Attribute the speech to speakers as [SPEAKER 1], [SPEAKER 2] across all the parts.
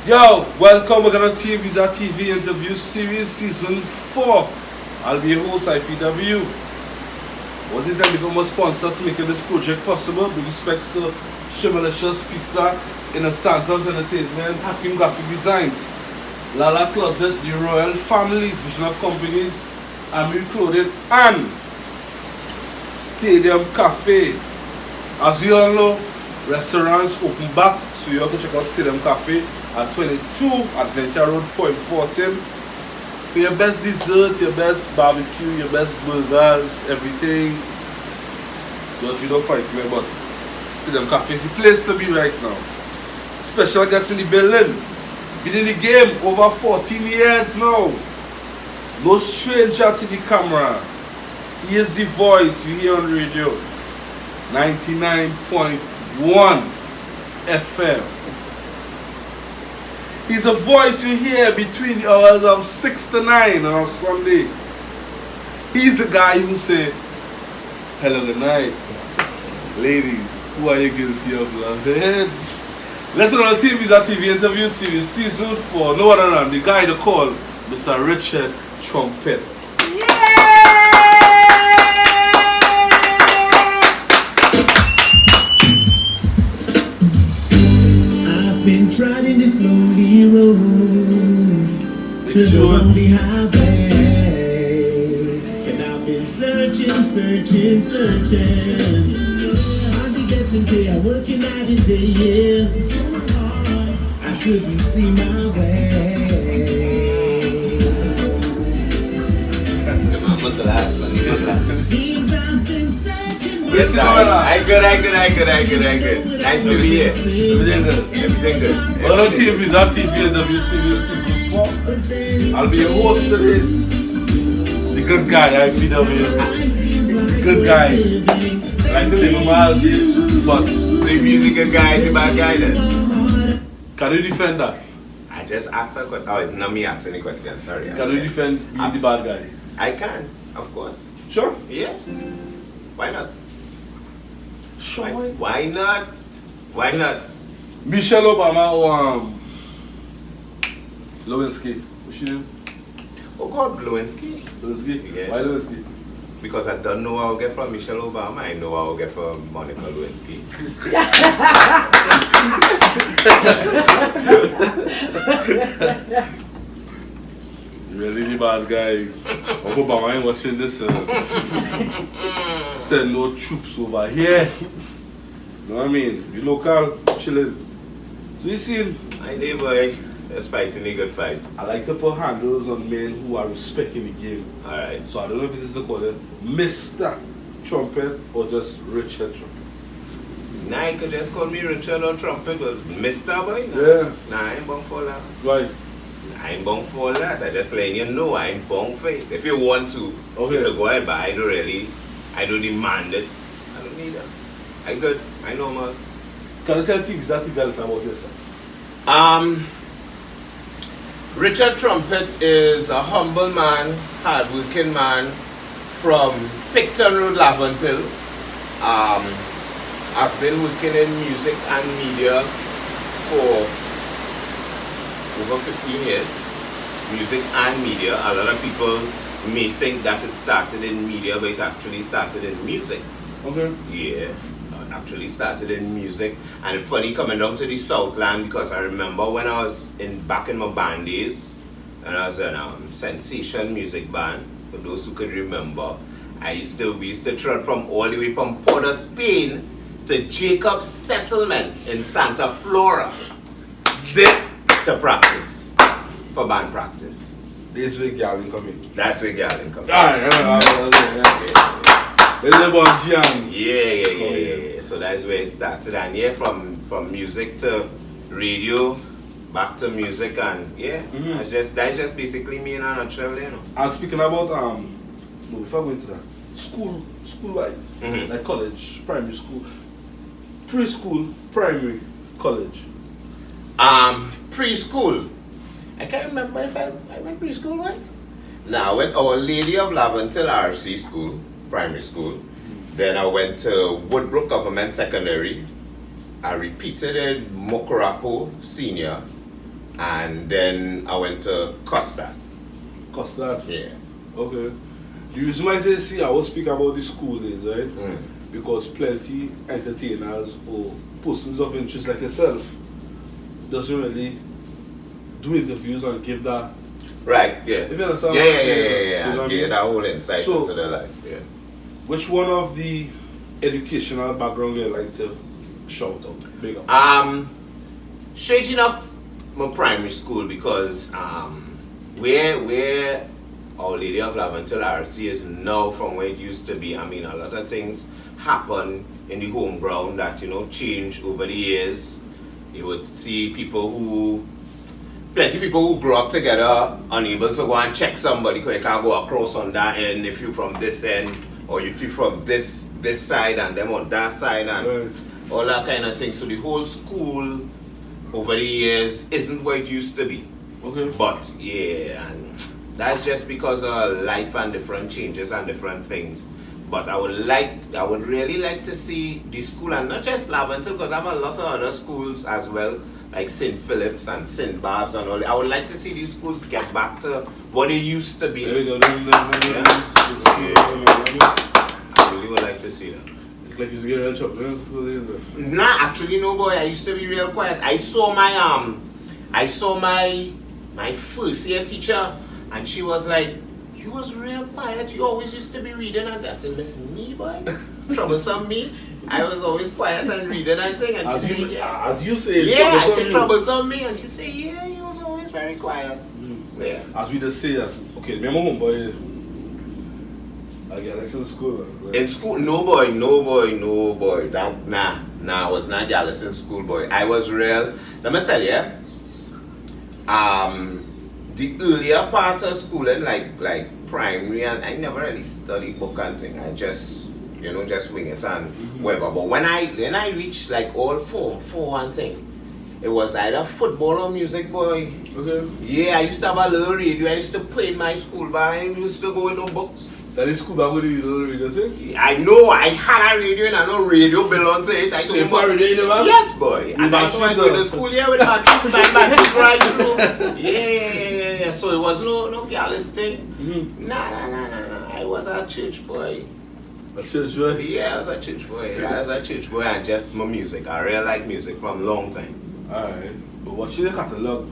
[SPEAKER 1] Yo, welcome. We're gonna TeamViza TV interview series season 4. I'll be your host, IPW. What is that? Become sponsors making this project possible. With respects to Shimalicious Pizza, Inner Santos Entertainment, Hakim Graphic Designs, Lala Closet, the Royal Family, Vision of Companies, Amir Clothing, and Stadium Cafe. As you all know, restaurants open back, so you can check out Stadium Cafe at 22 Adventure Road, Point 14. For your best dessert, your best barbecue, your best burgers, everything. Just you don't fight me, but Stadium Cafe is the place to be right now. Special guest in the building. Been in the game over 14 years now. No stranger to the camera. He is the voice you hear on the radio. 99.1 FM. He's a voice you hear between the hours of 6 to 9 on a Sunday. He's a guy who say, hello, good night. Ladies, who are you guilty of love? Let's go on TeamViza TV interview series season 4. No other than the guy to call Mr. Richard Trumpet.
[SPEAKER 2] Been trotting this lonely road to the lonely highway, and I've been searching. Hardly getting pay, I'm working night and day, yeah. I couldn't see my way. Seems I've been searching.
[SPEAKER 3] Yes, sir. I good. Nice to be here. Everything good.
[SPEAKER 1] Well, on TeamViza TV interview series season 4. I'll be your host today. The good guy, IPW. Good guy. I like to live in miles, but
[SPEAKER 3] So if he's a good guy, is a bad guy then?
[SPEAKER 1] can you defend that?
[SPEAKER 3] I just asked a question. Oh, it's not me asking any question, sorry.
[SPEAKER 1] Can you defend being the bad guy?
[SPEAKER 3] I can, of course.
[SPEAKER 1] Sure.
[SPEAKER 3] Yeah. Why not?
[SPEAKER 1] Sure.
[SPEAKER 3] Why not? Why not?
[SPEAKER 1] Michelle Obama or Lewinsky. What's she name?
[SPEAKER 3] Oh God, Lewinsky.
[SPEAKER 1] Lewinsky?
[SPEAKER 3] Yeah.
[SPEAKER 1] Why Lewinsky?
[SPEAKER 3] Because I don't know what I'll get from Michelle Obama. I know what I'll get from Monica Lewinsky.
[SPEAKER 1] Really the bad guy. Obama ain't watching this. Send no troops over here. You know what I mean? We local, chilling. So you see,
[SPEAKER 3] My day boy, let's fight in a good fight.
[SPEAKER 1] I like to put handles on men who are respecting the game.
[SPEAKER 3] Alright.
[SPEAKER 1] So I don't know if it is called Mr. Trumpet or just Richard Trumpet.
[SPEAKER 3] Nah, you could just call me Richard or Trumpet, but Mr. Boy? Nah.
[SPEAKER 1] Yeah.
[SPEAKER 3] Nah, I ain't born for that.
[SPEAKER 1] Right.
[SPEAKER 3] I ain't born for that. I just letting you know I ain't born for it. If you want to,
[SPEAKER 1] Okay.
[SPEAKER 3] you can go ahead, but I don't demand it. I don't need it. I good. I normal.
[SPEAKER 1] Can you tell TeamViza TV about yourself?
[SPEAKER 3] Richard Trumpet is a humble man, hardworking man from Picton Road, Laventille. I've been working in music and media for over 15 years. Music and media. A lot of people may think that it started in media, but it actually started in music.
[SPEAKER 1] Okay.
[SPEAKER 3] Yeah, it actually started in music. And it's funny coming down to the Southland because I remember when I was back in my band days, and I was in Sensation Music Band. For those who could remember, we used to trot from all the way from Port of Spain to Jacob's Settlement in Santa Flora. To practice, for band practice.
[SPEAKER 1] This week, Gavin coming.
[SPEAKER 3] That's where Gavin comes.
[SPEAKER 1] Alright, There's a bunch young.
[SPEAKER 3] Yeah. So that's where it started, and yeah, from music to radio, back to music, and yeah, that's just basically me in a nutshell, you know.
[SPEAKER 1] And speaking about before going to that, school wise, like college, primary school, preschool, primary, college.
[SPEAKER 3] Preschool. I can't remember if I went preschool, right? Now I went Our Lady of Laventille RC School, primary school. Then I went to Woodbrook Government Secondary. I repeated in Mokorapo Senior. and then I went to Custard.
[SPEAKER 1] Custard.
[SPEAKER 3] Yeah.
[SPEAKER 1] Okay. The reason why I say I will speak about the school days, right? Because plenty entertainers or persons of interest like yourself doesn't really do interviews and give that.
[SPEAKER 3] Right, yeah.
[SPEAKER 1] If you understand
[SPEAKER 3] Yeah,
[SPEAKER 1] what I'm
[SPEAKER 3] yeah,
[SPEAKER 1] saying,
[SPEAKER 3] yeah,
[SPEAKER 1] you know
[SPEAKER 3] yeah.
[SPEAKER 1] what I
[SPEAKER 3] Yeah,
[SPEAKER 1] mean?
[SPEAKER 3] that whole insight
[SPEAKER 1] So-
[SPEAKER 3] into their life, yeah.
[SPEAKER 1] Which one of the educational background you like to shout out? Big up.
[SPEAKER 3] Straight enough, my primary school because where Our Lady of Laventille RC is now from where it used to be. I mean, a lot of things happen in the home ground that, you know, changed over the years. You would see plenty people who grew up together, unable to go and check somebody because you can't go across on that end if you're from this end, or if you're from this side and them on that side, and all that kind of thing. So the whole school over the years isn't where it used to be.
[SPEAKER 1] Okay.
[SPEAKER 3] But yeah, and that's just because of life and different changes and different things. But I would really like to see the school, and not just Laventille, because I have a lot of other schools as well, like St. Philip's and St. Barb's and all that. I would like to see these schools get back to what it used to be.
[SPEAKER 1] There we go.
[SPEAKER 3] I really would like to see that.
[SPEAKER 1] It's like you get real trouble in school days.
[SPEAKER 3] Nah, actually no, boy. I used to be real quiet. I saw my first year teacher, and she was like, "You was real quiet. You always used to be reading." And I said, "Miss me, boy, troublesome me. I was always quiet and reading and thing." And she said, "Yeah."
[SPEAKER 1] As you say,
[SPEAKER 3] Yeah, I said, "Troublesome me," and she said, "Yeah, you was always very quiet." Yeah.
[SPEAKER 1] As we just say, okay, remember homeboy. I get less in school. Like,
[SPEAKER 3] In school, no boy. Nah, I was not jealous in school, boy. I was real. Let me tell you, the earlier part of schooling, like primary, and I never really studied book and thing. I just, just wing it and whatever. But when I reached like all form 4 and thing, it was either football or music, boy.
[SPEAKER 1] okay.
[SPEAKER 3] Yeah, I used to have a little radio. I used to play in my school, but I used to go with no books.
[SPEAKER 1] That is school back with the little radio thing?
[SPEAKER 3] I know, I had a radio and I know radio belonged to it. I
[SPEAKER 1] So you put a radio in the van?
[SPEAKER 3] Yes, boy. And I
[SPEAKER 1] batteries
[SPEAKER 3] go to
[SPEAKER 1] on?
[SPEAKER 3] school here with batteries and batteries right through. Yeah. So it was no girlish thing. Nah. I was a church boy.
[SPEAKER 1] A church boy?
[SPEAKER 3] Yeah, I was a church boy. And just my music. I really like music from a long time.
[SPEAKER 1] Alright. But what's your catalog?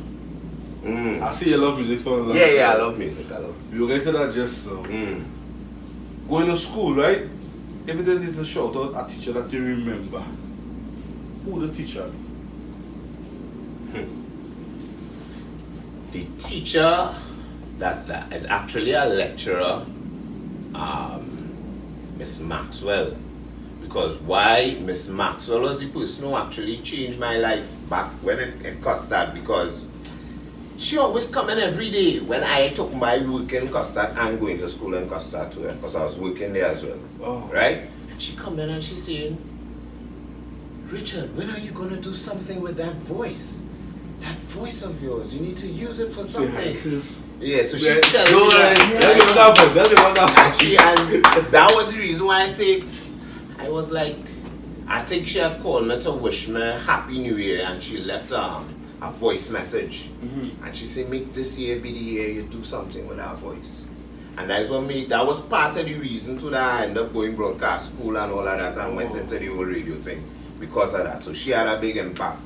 [SPEAKER 1] I see you love music for a long time.
[SPEAKER 3] Yeah, I love music.
[SPEAKER 1] We will get to that just now. Going to school, right? If it is a shout out a teacher that you remember, who the teacher?
[SPEAKER 3] The teacher that is actually a lecturer, Miss Maxwell. Because why Miss Maxwell was the person who actually changed my life back when it Custard, because she always come in every day when I took my work in Custard and going to school in Custard too, because I was working there as well.
[SPEAKER 1] Oh.
[SPEAKER 3] Right? And she come in and she saying, "Richard, when are you gonna do something with that voice? That voice of yours, you need to use it for something." Yeah, so she tells me that. And that was the reason why I say, I was like, I think she had called me to wish me Happy New Year, and she left a voice message. And she said, "Make this year be the year you do something with our voice." And that was part of the reason to that I ended up going broadcast school and all of that, and went into the whole radio thing because of that. So she had a big impact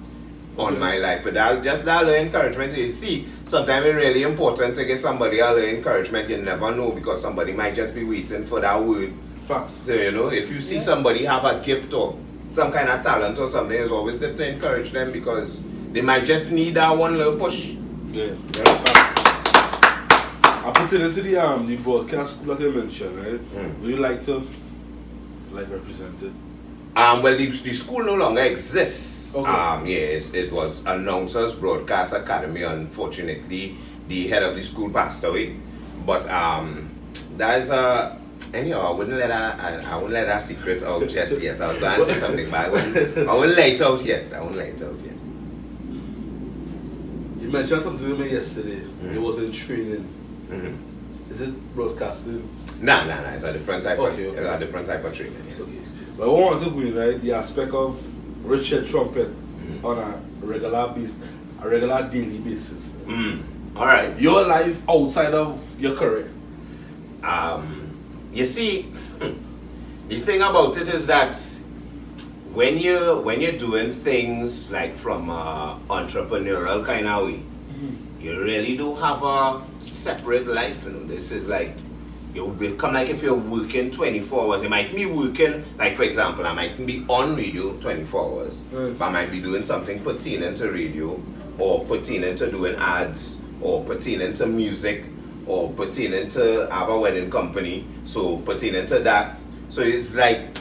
[SPEAKER 3] on my life. But that little encouragement, you see, sometimes it's really important to give somebody a little encouragement. You never know, because somebody might just be waiting for that word.
[SPEAKER 1] Facts.
[SPEAKER 3] So, if you see somebody have a gift or some kind of talent or something, it's always good to encourage them, because they might just need that one little push.
[SPEAKER 1] Yeah, facts. I put it into the broadcast school that you mentioned, right? Would you like to represent it?
[SPEAKER 3] Well, the school no longer exists.
[SPEAKER 1] Okay.
[SPEAKER 3] Yes, it was Announcers Broadcast Academy. Unfortunately, the head of the school passed away. But there's anyhow, I wouldn't let that secret out just yet. I was going to say something, but I wouldn't let it out yet.
[SPEAKER 1] You mentioned something to me yesterday. It was in training. Is it broadcasting?
[SPEAKER 3] Nah. It's a different type of
[SPEAKER 1] Okay.
[SPEAKER 3] It's a different type of training. Yeah.
[SPEAKER 1] Okay. But I want to go in, right, the aspect of Richard Trumpet on a regular basis. a regular daily basis.
[SPEAKER 3] All right.
[SPEAKER 1] Your life outside of your career.
[SPEAKER 3] You see, the thing about it is that when you're doing things like from entrepreneurial kind of way, you really do have a separate life. You know, this is like you become like if you're working 24 hours. You might be working, like for example, I might be on radio 24 hours, but I might be doing something pertinent to radio, or pertinent to doing ads, or pertinent to music, or pertinent to have a wedding company, so pertinent to that. So it's like,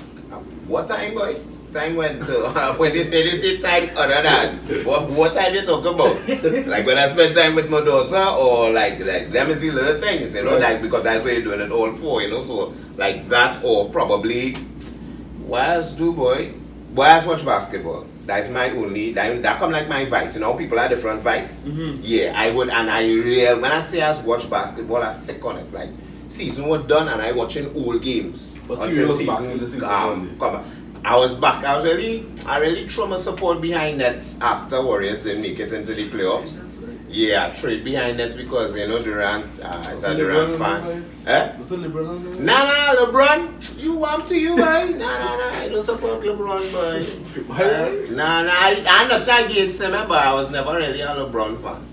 [SPEAKER 3] what time, boy? Time when they say time other than what time you talk about? Like when I spend time with my daughter, or like let me see little things, you know, like because that's what you're doing it all for, you know. So like that, or probably what else do, boy? Boy, I watch basketball. That's my only that come like my vice. You know, people are different vice. Yeah, I would, and when I say I watch basketball, I sick on it. Like season was done and I watching all games
[SPEAKER 1] But
[SPEAKER 3] until
[SPEAKER 1] back in the
[SPEAKER 3] season
[SPEAKER 1] season
[SPEAKER 3] come back. I was back. I really threw my support behind nets after Warriors didn't make it into the playoffs. Yeah, I trade behind nets because you know Durant is a Durant fan.
[SPEAKER 1] What's a liberal on there?
[SPEAKER 3] Nah, LeBron. You want to you, boy? Nah. I don't support LeBron, boy. I'm not against him, but I was never really a LeBron fan.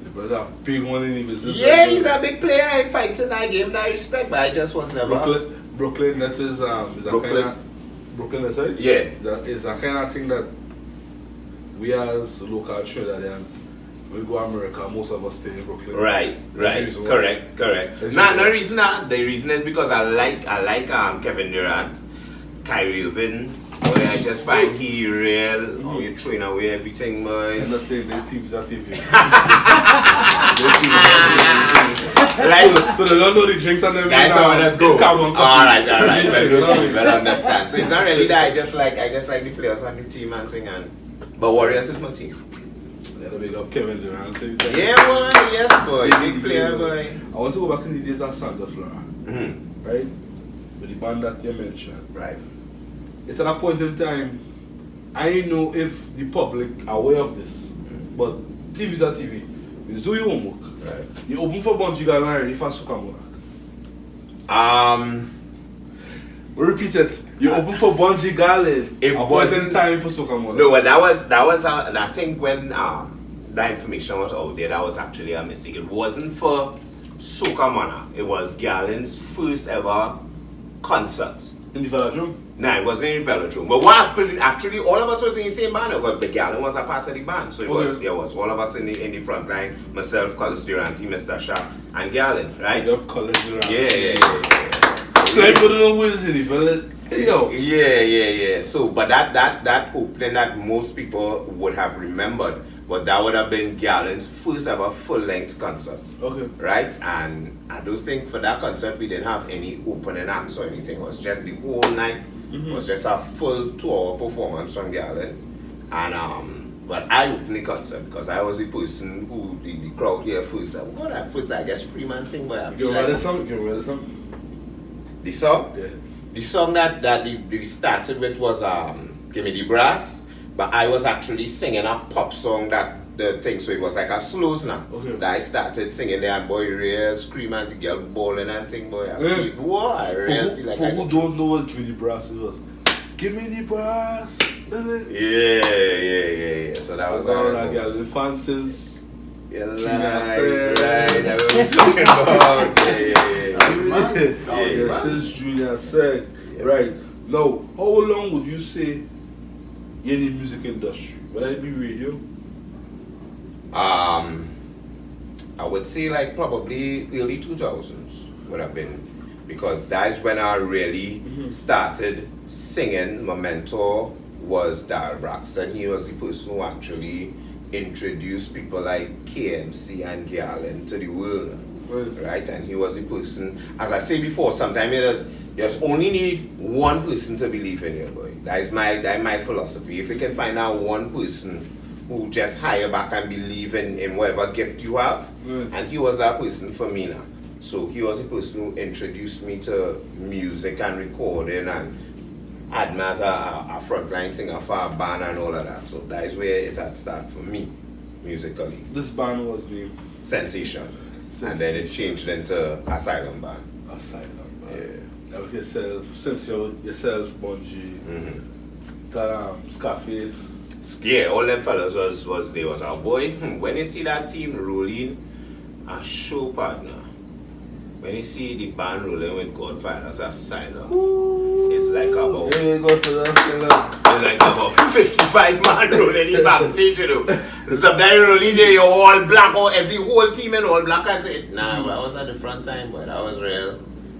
[SPEAKER 1] LeBron's a big one in the business.
[SPEAKER 3] Yeah, he's a big player. I fight in that game that I respect, but I just was never.
[SPEAKER 1] Brooklyn Nets is a kind of Brooklyn Nets, right?
[SPEAKER 3] Yeah.
[SPEAKER 1] It's a kind of thing that we as local Trinidadians, when we go to America, most of us stay in Brooklyn.
[SPEAKER 3] Right. Correct. The reason is because I like Kevin Durant, Kyrie Irving. Boy, I just find he real. Oh, you throwing away everything, boy.
[SPEAKER 1] I'm not saying they see Visa TV. So they don't know the drinks and them.
[SPEAKER 3] That's how let's go. Alright. Well understand. So it's not really that I just like the players on the team and thing, but Warriors is my team.
[SPEAKER 1] Yeah, they big up Kevin Durant.
[SPEAKER 3] Yeah, boy, yes, boy, big player, boy.
[SPEAKER 1] I want to go back in the days of Santa Flora, right? With the band that you mentioned,
[SPEAKER 3] right?
[SPEAKER 1] It's at a point in time, I know if the public are aware of this, but TeamViza TV, you do your homework.
[SPEAKER 3] Right.
[SPEAKER 1] You open for Bungie Garden already for Sukamonak. We repeat it. You open for Bungie Garden.
[SPEAKER 3] It wasn't
[SPEAKER 1] time for Sukamonak.
[SPEAKER 3] No, well, that was I think when that information was out there, that was actually a mistake. It wasn't for Soca Mana. It was Galen's first ever concert.
[SPEAKER 1] In the Velodrome?
[SPEAKER 3] No, it wasn't in the Velodrome. But what actually all of us was in the same band, but Galen was a part of the band. So it was all of us in the front line, myself, Collis Durant, Mr. Shah, and Galen, right?
[SPEAKER 1] Big up Collis Durant.
[SPEAKER 3] Yeah.
[SPEAKER 1] Like, but don't know who is in the fella.
[SPEAKER 3] Yeah. So, but that opening that most people would have remembered, but that would have been Galen's first ever full-length concert.
[SPEAKER 1] Okay.
[SPEAKER 3] Right? And I don't think for that concert we didn't have any opening acts or anything. It was just the whole night. It was just a full 2-hour performance from Galen. And but I opened the concert because I was the person who the crowd here first. I guess Freeman thing, but I feel
[SPEAKER 1] You
[SPEAKER 3] like
[SPEAKER 1] remember the song?
[SPEAKER 3] the song?
[SPEAKER 1] Yeah.
[SPEAKER 3] The song that we started with was Give Me the Brass, but I was actually singing a pop song that the thing, so it was like a slows now.
[SPEAKER 1] Okay.
[SPEAKER 3] That I started singing there and boy real scream and the girl bawling and thing, boy. I feel like
[SPEAKER 1] for who don't know what Give Me the Brass was. Give me the brass.
[SPEAKER 3] Yeah. So that was
[SPEAKER 1] all that girl, the fancies.
[SPEAKER 3] Yeah, right. That's what we're talking about. Yeah.
[SPEAKER 1] Yes, since Junior said.
[SPEAKER 3] Yeah.
[SPEAKER 1] Right. Now, how long would you say you're in the music industry? Would that be radio?
[SPEAKER 3] I would say like probably early 2000s would have been, because that's when I really started singing. My mentor was Darryl Braxton. He was the person who actually introduced people like KMC and Galen to the world, right? And he was the person, as I say before, sometimes you just only need one person to believe in you, boy. That is my philosophy. If you can find out one person who just hire back and believe in whatever gift you have, and he was that person for me now. So he was the person who introduced me to music and recording and had me as a frontline singer for a band and all of that. So that is where it had started for me. musically.
[SPEAKER 1] This band was named
[SPEAKER 3] Sensation. And then it changed into Asylum Band.
[SPEAKER 1] Asylum.
[SPEAKER 3] Yeah.
[SPEAKER 1] That was yourself, yourself, Bungie, Scarface.
[SPEAKER 3] Yeah, all them fellas was there was our boy. When you see that team rolling, a show partner. When you see the band rolling with Godfather's Asylum, it's like about it's like about 55 man rolling in backstage, you know. Sometimes rolling there, you're all black, or every whole team in all black and it. Nah, but I was at the front time, but that was real.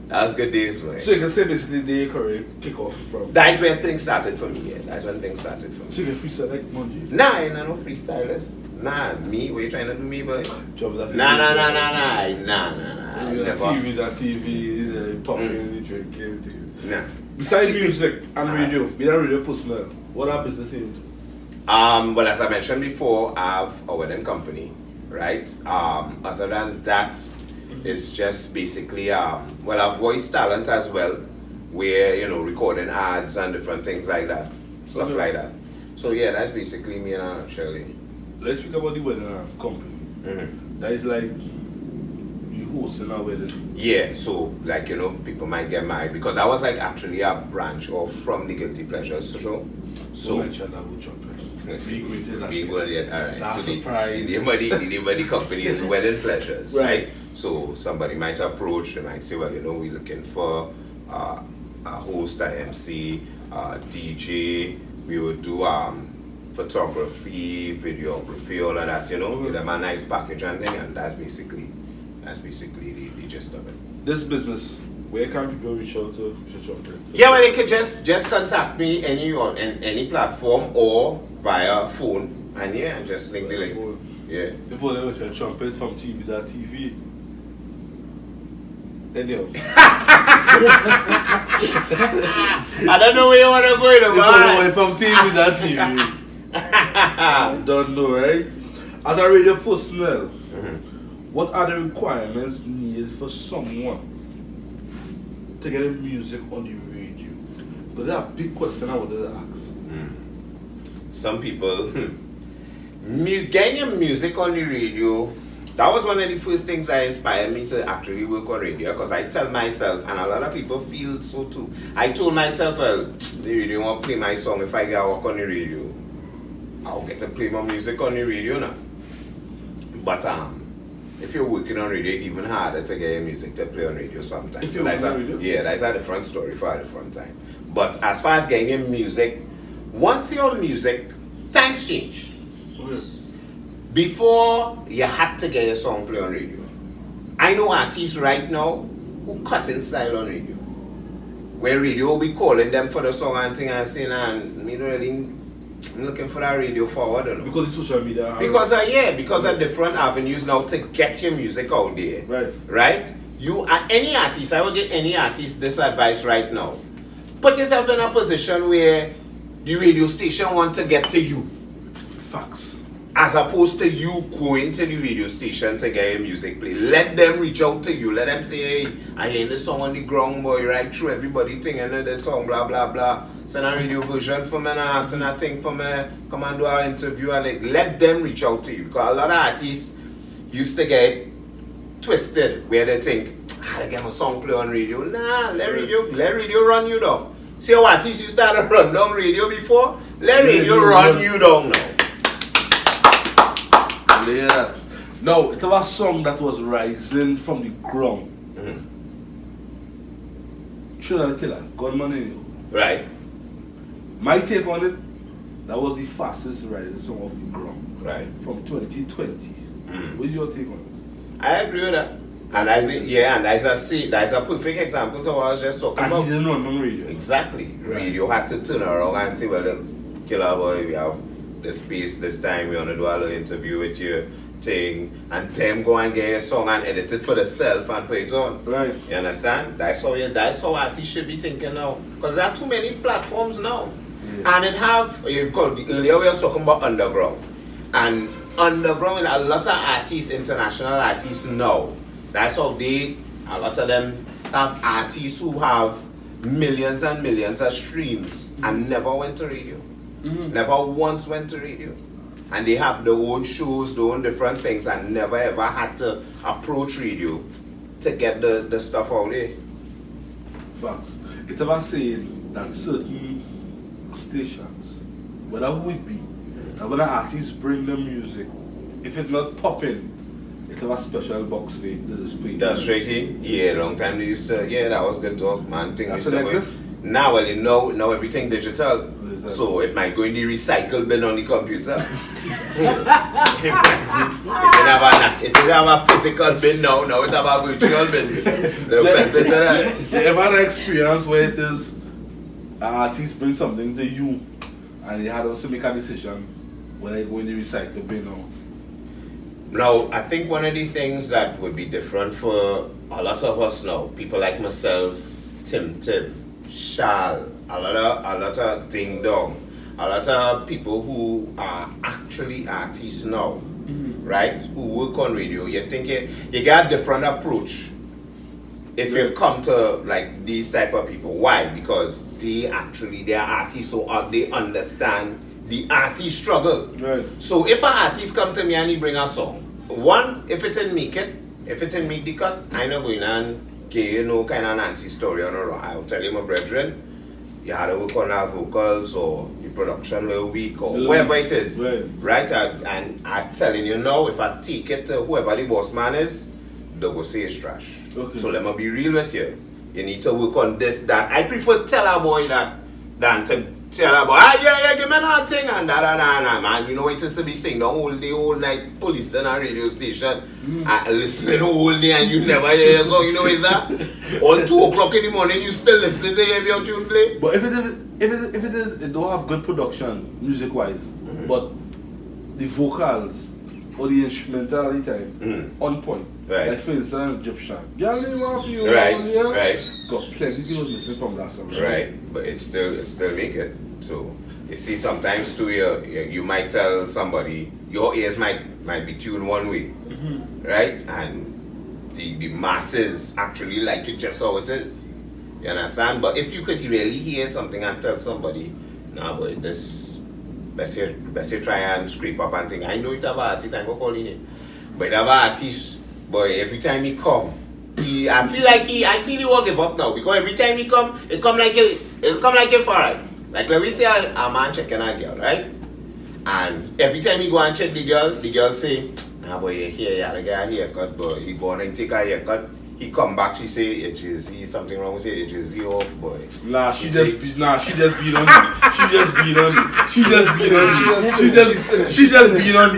[SPEAKER 3] That was good days, boy.
[SPEAKER 1] So you can say basically the career kick off from.
[SPEAKER 3] That's when things started for me, yeah. That's when things started for me.
[SPEAKER 1] So you can freestyle like Bungie?
[SPEAKER 3] Nah, I'm not no freestylers. Nah, me, what you trying to do me, boy? Nah.
[SPEAKER 1] TeamViza, TV, popping, drinking.
[SPEAKER 3] Nah.
[SPEAKER 1] Besides music and radio, being a radio personnel, what are business into?
[SPEAKER 3] Well, as I mentioned before, I have a wedding company, right? Other than that, it's just basically, well, I have voice talent as well, where, you know, recording ads and different things like that, stuff like that. So yeah, that's basically me and actually.
[SPEAKER 1] Let's speak about the wedding company. That is like you hosting a wedding.
[SPEAKER 3] Yeah, so like, you know, people might get married because I was like actually a branch off from the Guilty Pleasures show. So
[SPEAKER 1] mention that with Trumpet. Big waiting.
[SPEAKER 3] Alright.
[SPEAKER 1] That's
[SPEAKER 3] so
[SPEAKER 1] surprise.
[SPEAKER 3] The name of the company is Wedding Pleasures, right? So somebody might approach, they might say, well, you know, we're looking for a host, a MC, a DJ. We would do photography, videography, all of that, you know, give them a nice package and thing, and that's basically the gist of it.
[SPEAKER 1] This business, where can people reach out to Trumpet?
[SPEAKER 3] Yeah, well, they could just contact me on any platform or via phone, and yeah, and just link the link. Yeah.
[SPEAKER 1] Before they mention Trumpet from TeamViza TV. Anyhow.
[SPEAKER 3] I don't know where you want to go,
[SPEAKER 1] Before from TeamViza TV. Don't know, right? As a radio personnel, what are the requirements needed for someone to get music on the radio? Because that's a big question I wanted to ask.
[SPEAKER 3] Some people, getting your music on the radio, that was one of the first things that inspired me to actually work on radio, because I tell myself, and a lot of people feel so too, I told myself, well, the radio won't play my song if I get work on the radio. I'll get to play my music on the radio now. But if you're working on radio, it's even harder to get your music to play on radio sometimes.
[SPEAKER 1] If you're working on radio?
[SPEAKER 3] Yeah, that's a different story for a different time. But as far as getting your music, once your music, times change. Before, you had to get your song play on radio. I know artists right now who cut in style on radio. Where radio will be calling them for the song and thing and saying, and me really, I'm looking for that radio forward.
[SPEAKER 1] Because it's social media.
[SPEAKER 3] Because of different avenues now to get your music out there. Right? You are any artist, I will give any artist this advice right now. Put yourself in a position where the radio station want to get to you.
[SPEAKER 1] Facts.
[SPEAKER 3] As opposed to you going to the radio station to get your music played. Let them reach out to you. Let them say, hey, I hear the song on the ground, boy, right through everybody singing the song, blah, blah, blah. Send a radio version for me now, send a thing for me, come and do our interview. And like, let them reach out to you. Because a lot of artists used to get twisted where they think, I get my song play on radio. Nah, let radio run you down. See how artists used to run down radio before? Let radio run you down now.
[SPEAKER 1] Yeah. No, it was a song that was rising from the ground. Trinidad Killer, Gunman in you.
[SPEAKER 3] Right.
[SPEAKER 1] My take on it, that was the fastest rising song off the ground.
[SPEAKER 3] Right.
[SPEAKER 1] From 2020. What's your take on it?
[SPEAKER 3] I agree with that. And I say, yeah, and that's a perfect example to what I was just talking about.
[SPEAKER 1] And he didn't run on radio.
[SPEAKER 3] Exactly. Radio had to turn around and say, well, Killer Boy, we have the space this time, we want to do a little interview with you thing, and them go and get your song and edit it for themselves and put it on.
[SPEAKER 1] Right.
[SPEAKER 3] You understand? That's how artists should be thinking now. Because there are too many platforms now. Yeah. And earlier we were talking about underground. And underground, a lot of artists, international artists now, that's how a lot of them have artists who have millions and millions of streams and never went to radio. Never once went to radio. and they have their own shows, their own different things, and never ever had to approach radio to get the stuff out there.
[SPEAKER 1] Facts. It's about saying that certain stations, whether who it be, and when artists bring their music, if it's not popping, it's a special box for it that is playing.
[SPEAKER 3] That's straight in? Yeah, long time they used to, yeah, that was good talk, man. Thing
[SPEAKER 1] That's
[SPEAKER 3] used to
[SPEAKER 1] an exist?
[SPEAKER 3] Now, well, now everything digital. So it might go in the recycle bin on the computer. It didn't have a physical bin now it have a virtual bin.
[SPEAKER 1] You ever had an experience where it is an artist bring something to you and you had to make a decision when I go in the recycle bin or?
[SPEAKER 3] Now, I think one of the things that would be different for a lot of us now, people like myself, Tim, Shal, a lot of Ding Dong, a lot of people who are actually artists now, right? Who work on radio. You think you got a different approach if you come to like these type of people. Why? Because they are artists, so they understand the artist struggle.
[SPEAKER 1] Right.
[SPEAKER 3] So if an artist come to me and he bring a song, one, if it didn't make it, if it didn't make the cut, I not going and kind of Nancy story or no. I'll tell you, my brethren, you had to work on our vocals or your production a week or whatever it is, right? And I'm telling you now, if I take it to whoever the boss man is, they will say it's trash.
[SPEAKER 1] Okay.
[SPEAKER 3] So let me be real with you. You need to work on this, that. I prefer tell a boy that than to tell a boy, yeah, give me that thing and that, man. You know it is to be singing the whole day, all night, police in a radio station, listening all day and you never hear your song. You know is that? On 2 o'clock in the morning, you still listening to hear your tune play.
[SPEAKER 1] But if it is, it don't have good production, music-wise, but the vocals or the instrumentality on point.
[SPEAKER 3] Right.
[SPEAKER 1] Like for instance, Egyptian. Yeah, you
[SPEAKER 3] Right.
[SPEAKER 1] Got plenty of people missing from that song.
[SPEAKER 3] Right, but it still make it. So you see, sometimes too, you might tell somebody your ears might be tuned one way, right, and the masses actually like it just how it is. You understand? But if you could really hear something and tell somebody, nah, boy, this best you try and scrape up and think. I know it have artist, I'm not calling it, but it have artist. Boy, every time he come, I feel he won't give up now because every time he come, it come like a foreign. Like when we say a man checking a girl, right? And every time he go and check the girl say, nah boy, you gotta get a haircut, boy. He go on and take a haircut. He come back, she say, your jersey, something wrong with it, your jersey off, boy.
[SPEAKER 1] Nah, she just beat on you. She just beat on you. She just beat on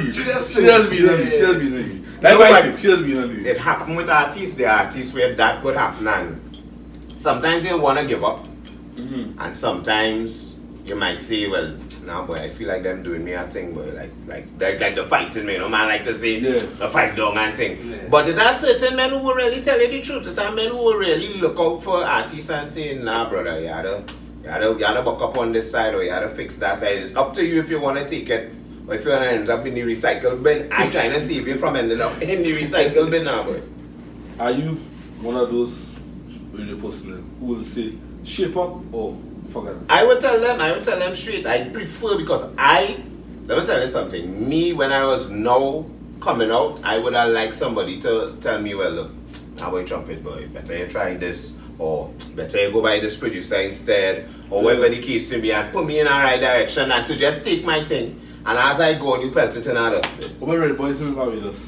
[SPEAKER 1] you.
[SPEAKER 3] It happened with artists. The artists where that would happen, and sometimes you want to give up, and sometimes you might say, well, nah boy, I feel like them doing me a thing, boy, like the fighting me, you know, man like to say the fight dog and thing. Yeah. But it are certain men who will really tell you the truth. It are men who will really look out for artists and say, nah brother, you gotta buck up on this side or you gotta fix that side. It's up to you if you want to take it. But if you want to end up in the recycle bin, I'm trying to save you from ending up in the recycle bin now, boy.
[SPEAKER 1] Are you one of those radio personnel who will say, shape up or forget it?
[SPEAKER 3] I will tell them straight. I prefer because let me tell you something. Me, when I was now coming out, I would have liked somebody to tell me, well, look, how about Trumpet, boy? Better you try this, or better you go by this producer instead, or whatever the case may be, and put me in the right direction and to just take my thing. And as I go, you pelt it in our dustbin.
[SPEAKER 1] What about Red Boys in Barbados?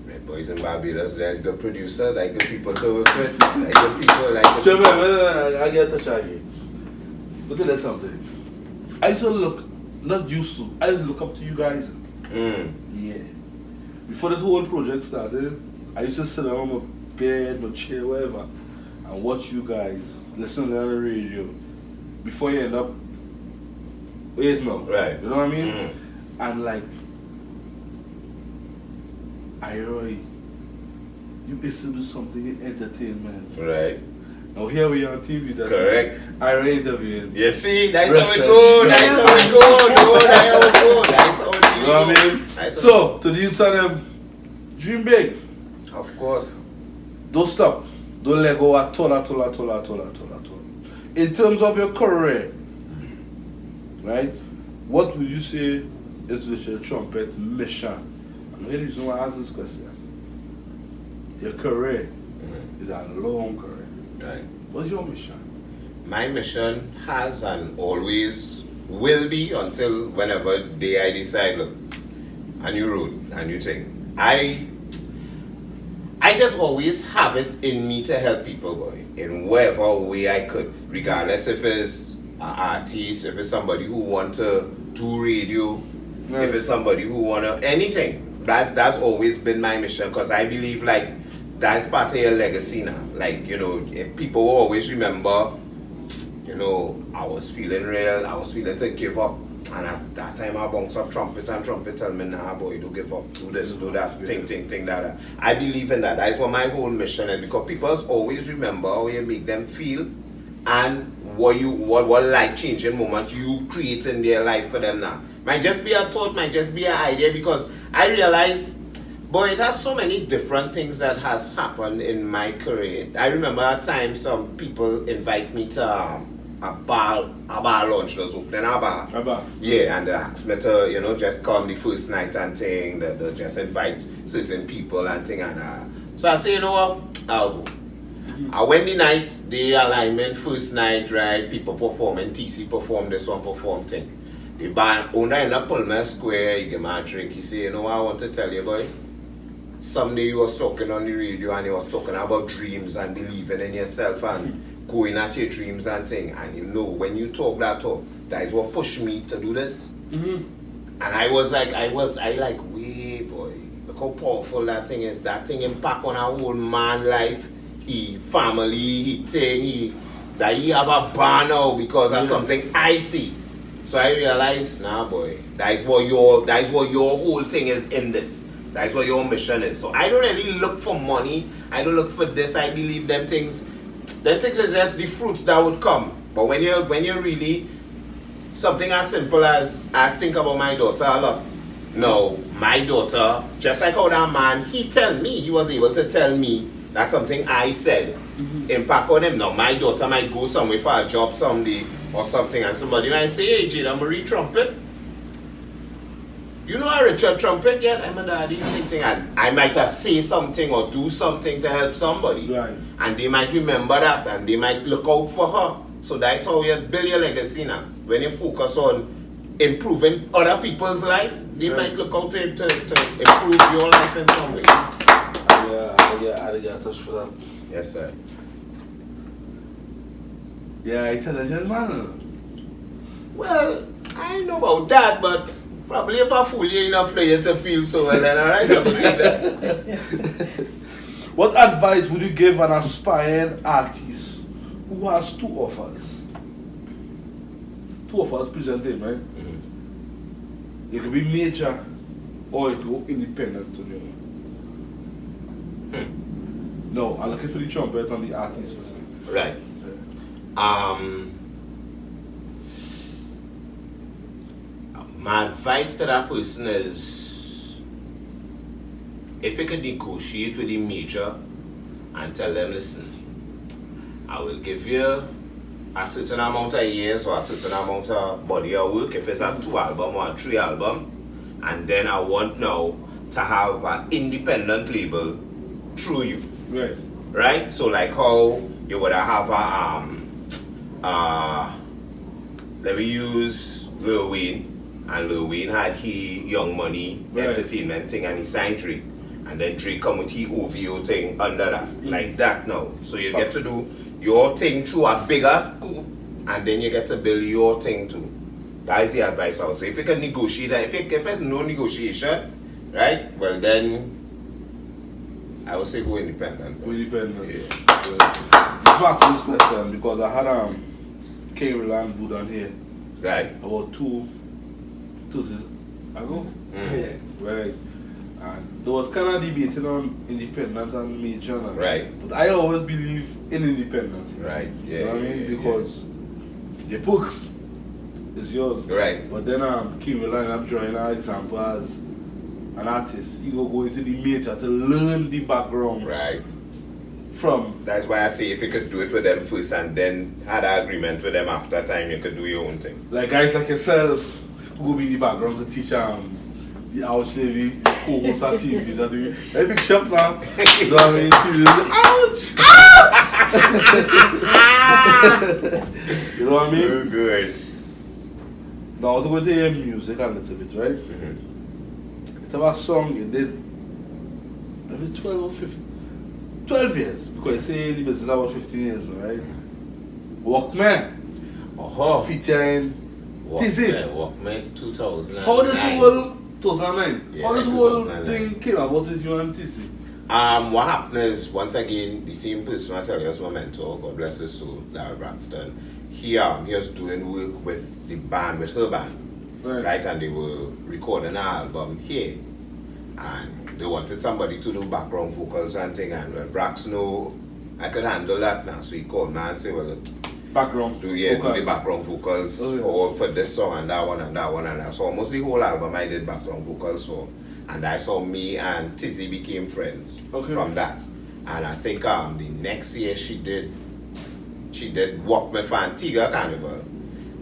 [SPEAKER 3] Red Boys in Barbados, they're good producers, like good people to work with, like good people, like good
[SPEAKER 1] people. I get to try you. But tell you something. I used to look, not used to, I used to look up to you guys. Yeah. Before this whole project started, I used to sit down on my bed, my chair, whatever, and watch you guys, listen on the radio, before you end up ways now.
[SPEAKER 3] Right.
[SPEAKER 1] You know what I mean? And like, you used to do something in entertainment.
[SPEAKER 3] Right.
[SPEAKER 1] Now here we are on TeamViza.
[SPEAKER 3] Correct.
[SPEAKER 1] I already interviewed.
[SPEAKER 3] You see, that's how it go. That's how it go. That's how it go.
[SPEAKER 1] You know what I mean? So, to the youth of them, dream big.
[SPEAKER 3] Of course.
[SPEAKER 1] Don't stop. Don't let go at all. In terms of your career, right? What would you say is Richard Trumpet mission? And the reason why I ask this question, your career is a long career.
[SPEAKER 3] Right.
[SPEAKER 1] What's your mission?
[SPEAKER 3] My mission has and always will be until whenever day I decide, look, a new road, a new thing. I just always have it in me to help people, boy, in whatever way I could, regardless if it's an artist, if it's somebody who want to do radio, if it's somebody who want to, anything. That's always been my mission, because I believe like that's part of your legacy now. Like, you know, if people will always remember, you know, I was feeling real, I was feeling to give up. And at that time I bounced up Trumpet, and Trumpet tell me, nah boy, don't give up, do this, do that, thing, that. I believe in that. That's what my whole mission is, because people always remember how you make them feel and what life changing moment you create in their life for them now. Might just be a thought, might just be an idea, because I realize, boy, it has so many different things that has happened in my career. I remember at times some people invite me to a bar lunch that's opening a bar. Yeah, and they ask me to, you know, just come the first night and thing, they just invite certain people and thing, and so I say, you know what, I'll go. I went the night, the alignment first night, right, people performing, TC perform, this one perform thing. The band owner in the Pullman Square, he gave me a drink, he say, you know what I want to tell you, boy, someday you was talking on the radio and you was talking about dreams and believing in yourself and going at your dreams and thing, and you know when you talk that talk, that is what pushed me to do this. And I like, wait boy, look how powerful that thing is. That thing impact on our whole man life, he family, he thing, that he have a bar now because of something I see. So I realized, nah boy, that is what your whole thing is in this. That's what your mission is. So I don't really look for money. I don't look for this. I believe them things is just the fruits that would come. But when you're really something as simple as think about my daughter a lot. No, my daughter, just like how that man, he was able to tell me that something I said impact on him. Now my daughter might go somewhere for a job someday or something, and somebody might say, hey Jada Marie Trumpet, you know a Richard Trumpet yet? I'm a daddy thing, and I might have say something or do something to help somebody.
[SPEAKER 1] Right.
[SPEAKER 3] And they might remember that and they might look out for her. So that's how you build your legacy now. When you focus on improving other people's life, they might look out to improve your life in some way.
[SPEAKER 1] I get a touch for that.
[SPEAKER 3] Yes, sir.
[SPEAKER 1] Yeah, intelligent man.
[SPEAKER 3] Well, I know about that, but probably if I fool you enough for you to feel so well, then alright, I will take that.
[SPEAKER 1] What advice would you give an aspiring artist who has two offers? Two offers presenting, right? It could be major or it could go independent to you. No, I'm looking for the trumpet and the artist person.
[SPEAKER 3] Right. My advice to that person is, if you can negotiate with the major and tell them, listen, I will give you a certain amount of years or a certain amount of body of work, if it's a 2 album or a 3 album, and then I want now to have an independent label through you.
[SPEAKER 1] Right.
[SPEAKER 3] Right? So like how you would have let me use Lil Wayne. And Lil Wayne had Young Money entertainment thing, and he signed Drake. And then Drake come with OVO thing under that. Like that now. So you get to do your thing through a bigger scope, and then you get to build your thing too. That is the advice I would say. If you can negotiate that, if there's no negotiation, right? Well then I would say go independent.
[SPEAKER 1] Go independent.
[SPEAKER 3] Yeah.
[SPEAKER 1] Just ask this question because I had K-Real and Buddha here.
[SPEAKER 3] Right.
[SPEAKER 1] About two Tuesdays ago.
[SPEAKER 3] Yeah.
[SPEAKER 1] Right. And there was kind of debating on independence and major.
[SPEAKER 3] Right.
[SPEAKER 1] But I always believe in independence.
[SPEAKER 3] Right. Yeah.
[SPEAKER 1] You know what I mean? Because the books is yours.
[SPEAKER 3] Right.
[SPEAKER 1] But then K-Real and I'm drawing an example as an artist. You go into the major to learn the background.
[SPEAKER 3] Right.
[SPEAKER 1] From.
[SPEAKER 3] That's why I say if you could do it with them first and then had an agreement with them after time, you could do your own thing.
[SPEAKER 1] Like guys like yourself go be in the background to teach the ouch lady, the co-host at TeamViza to me. Hey, big shop now. You know what I mean? Ouch! You know what I mean?
[SPEAKER 3] Oh, good.
[SPEAKER 1] Now, to go to your music a little bit, right? It's about a song you did maybe 12 or 15. 12 years. Because you say the business is about 15 years, right? Walkman. Featuring TZ.
[SPEAKER 3] Walkman is 2009.
[SPEAKER 1] How does the whole 2009?
[SPEAKER 3] Yeah,
[SPEAKER 1] How does the whole
[SPEAKER 3] 2009.
[SPEAKER 1] thing came about with you and TZ?
[SPEAKER 3] What happened is, once again, the same person I tell you was my mentor, God bless his soul, Larry Braxton. He was doing work with the band, with her band, right? And they were recording an album here, and they wanted somebody to do background vocals and thing. And when Brax know I could handle that now, so he called me and said, "Well,
[SPEAKER 1] Background.
[SPEAKER 3] do the background vocals for this song and that one and that one and that." So almost the whole album I did background vocals for. And I saw me and Tizzy became friends from that. And I think the next year she did Walk Me for Antigua Carnival.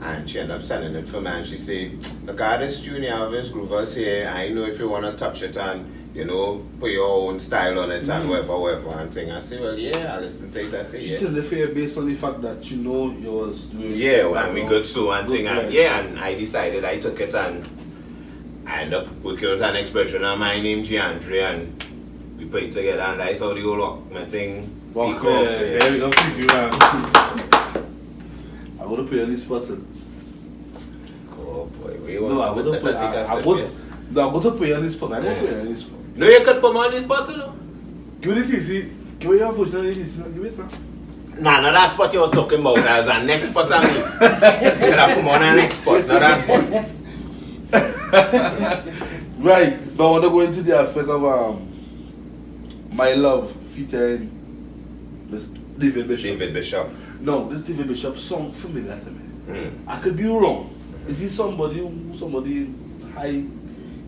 [SPEAKER 3] And she ended up selling it for me, and she said, "Look at this tune here, have this groovers here. I know if you want to touch it and, you know, put your own style on it and whatever and thing." I say, "Well, yeah, I listen to it." I say, "Yeah."
[SPEAKER 1] She said the fair based on the fact that you know you was doing.
[SPEAKER 3] Yeah, and we good so and thing. And yeah, and I decided, I took it and I ended up working with an expression of mine named Giandre, and we put it together, and I saw the whole Walkman thing take off.
[SPEAKER 1] Yeah, we got Tizzy, man. I would have put you on the spot.
[SPEAKER 3] Oh boy,
[SPEAKER 1] No, I would have put you on the spot. I would put you on the spot.
[SPEAKER 3] No, you could put me on the spot, you know.
[SPEAKER 1] Give me the Tizzy. Give me your voice on the Tizzy. Give it now.
[SPEAKER 3] Nah, not that spot you was talking about. That was a next spot on me. You could have put me on a next spot, not that spot.
[SPEAKER 1] Right, but I want to go into the aspect of My Love featuring Miss David Bishop. No, this David Bishop song familiar to me. I could be wrong. Is he somebody high?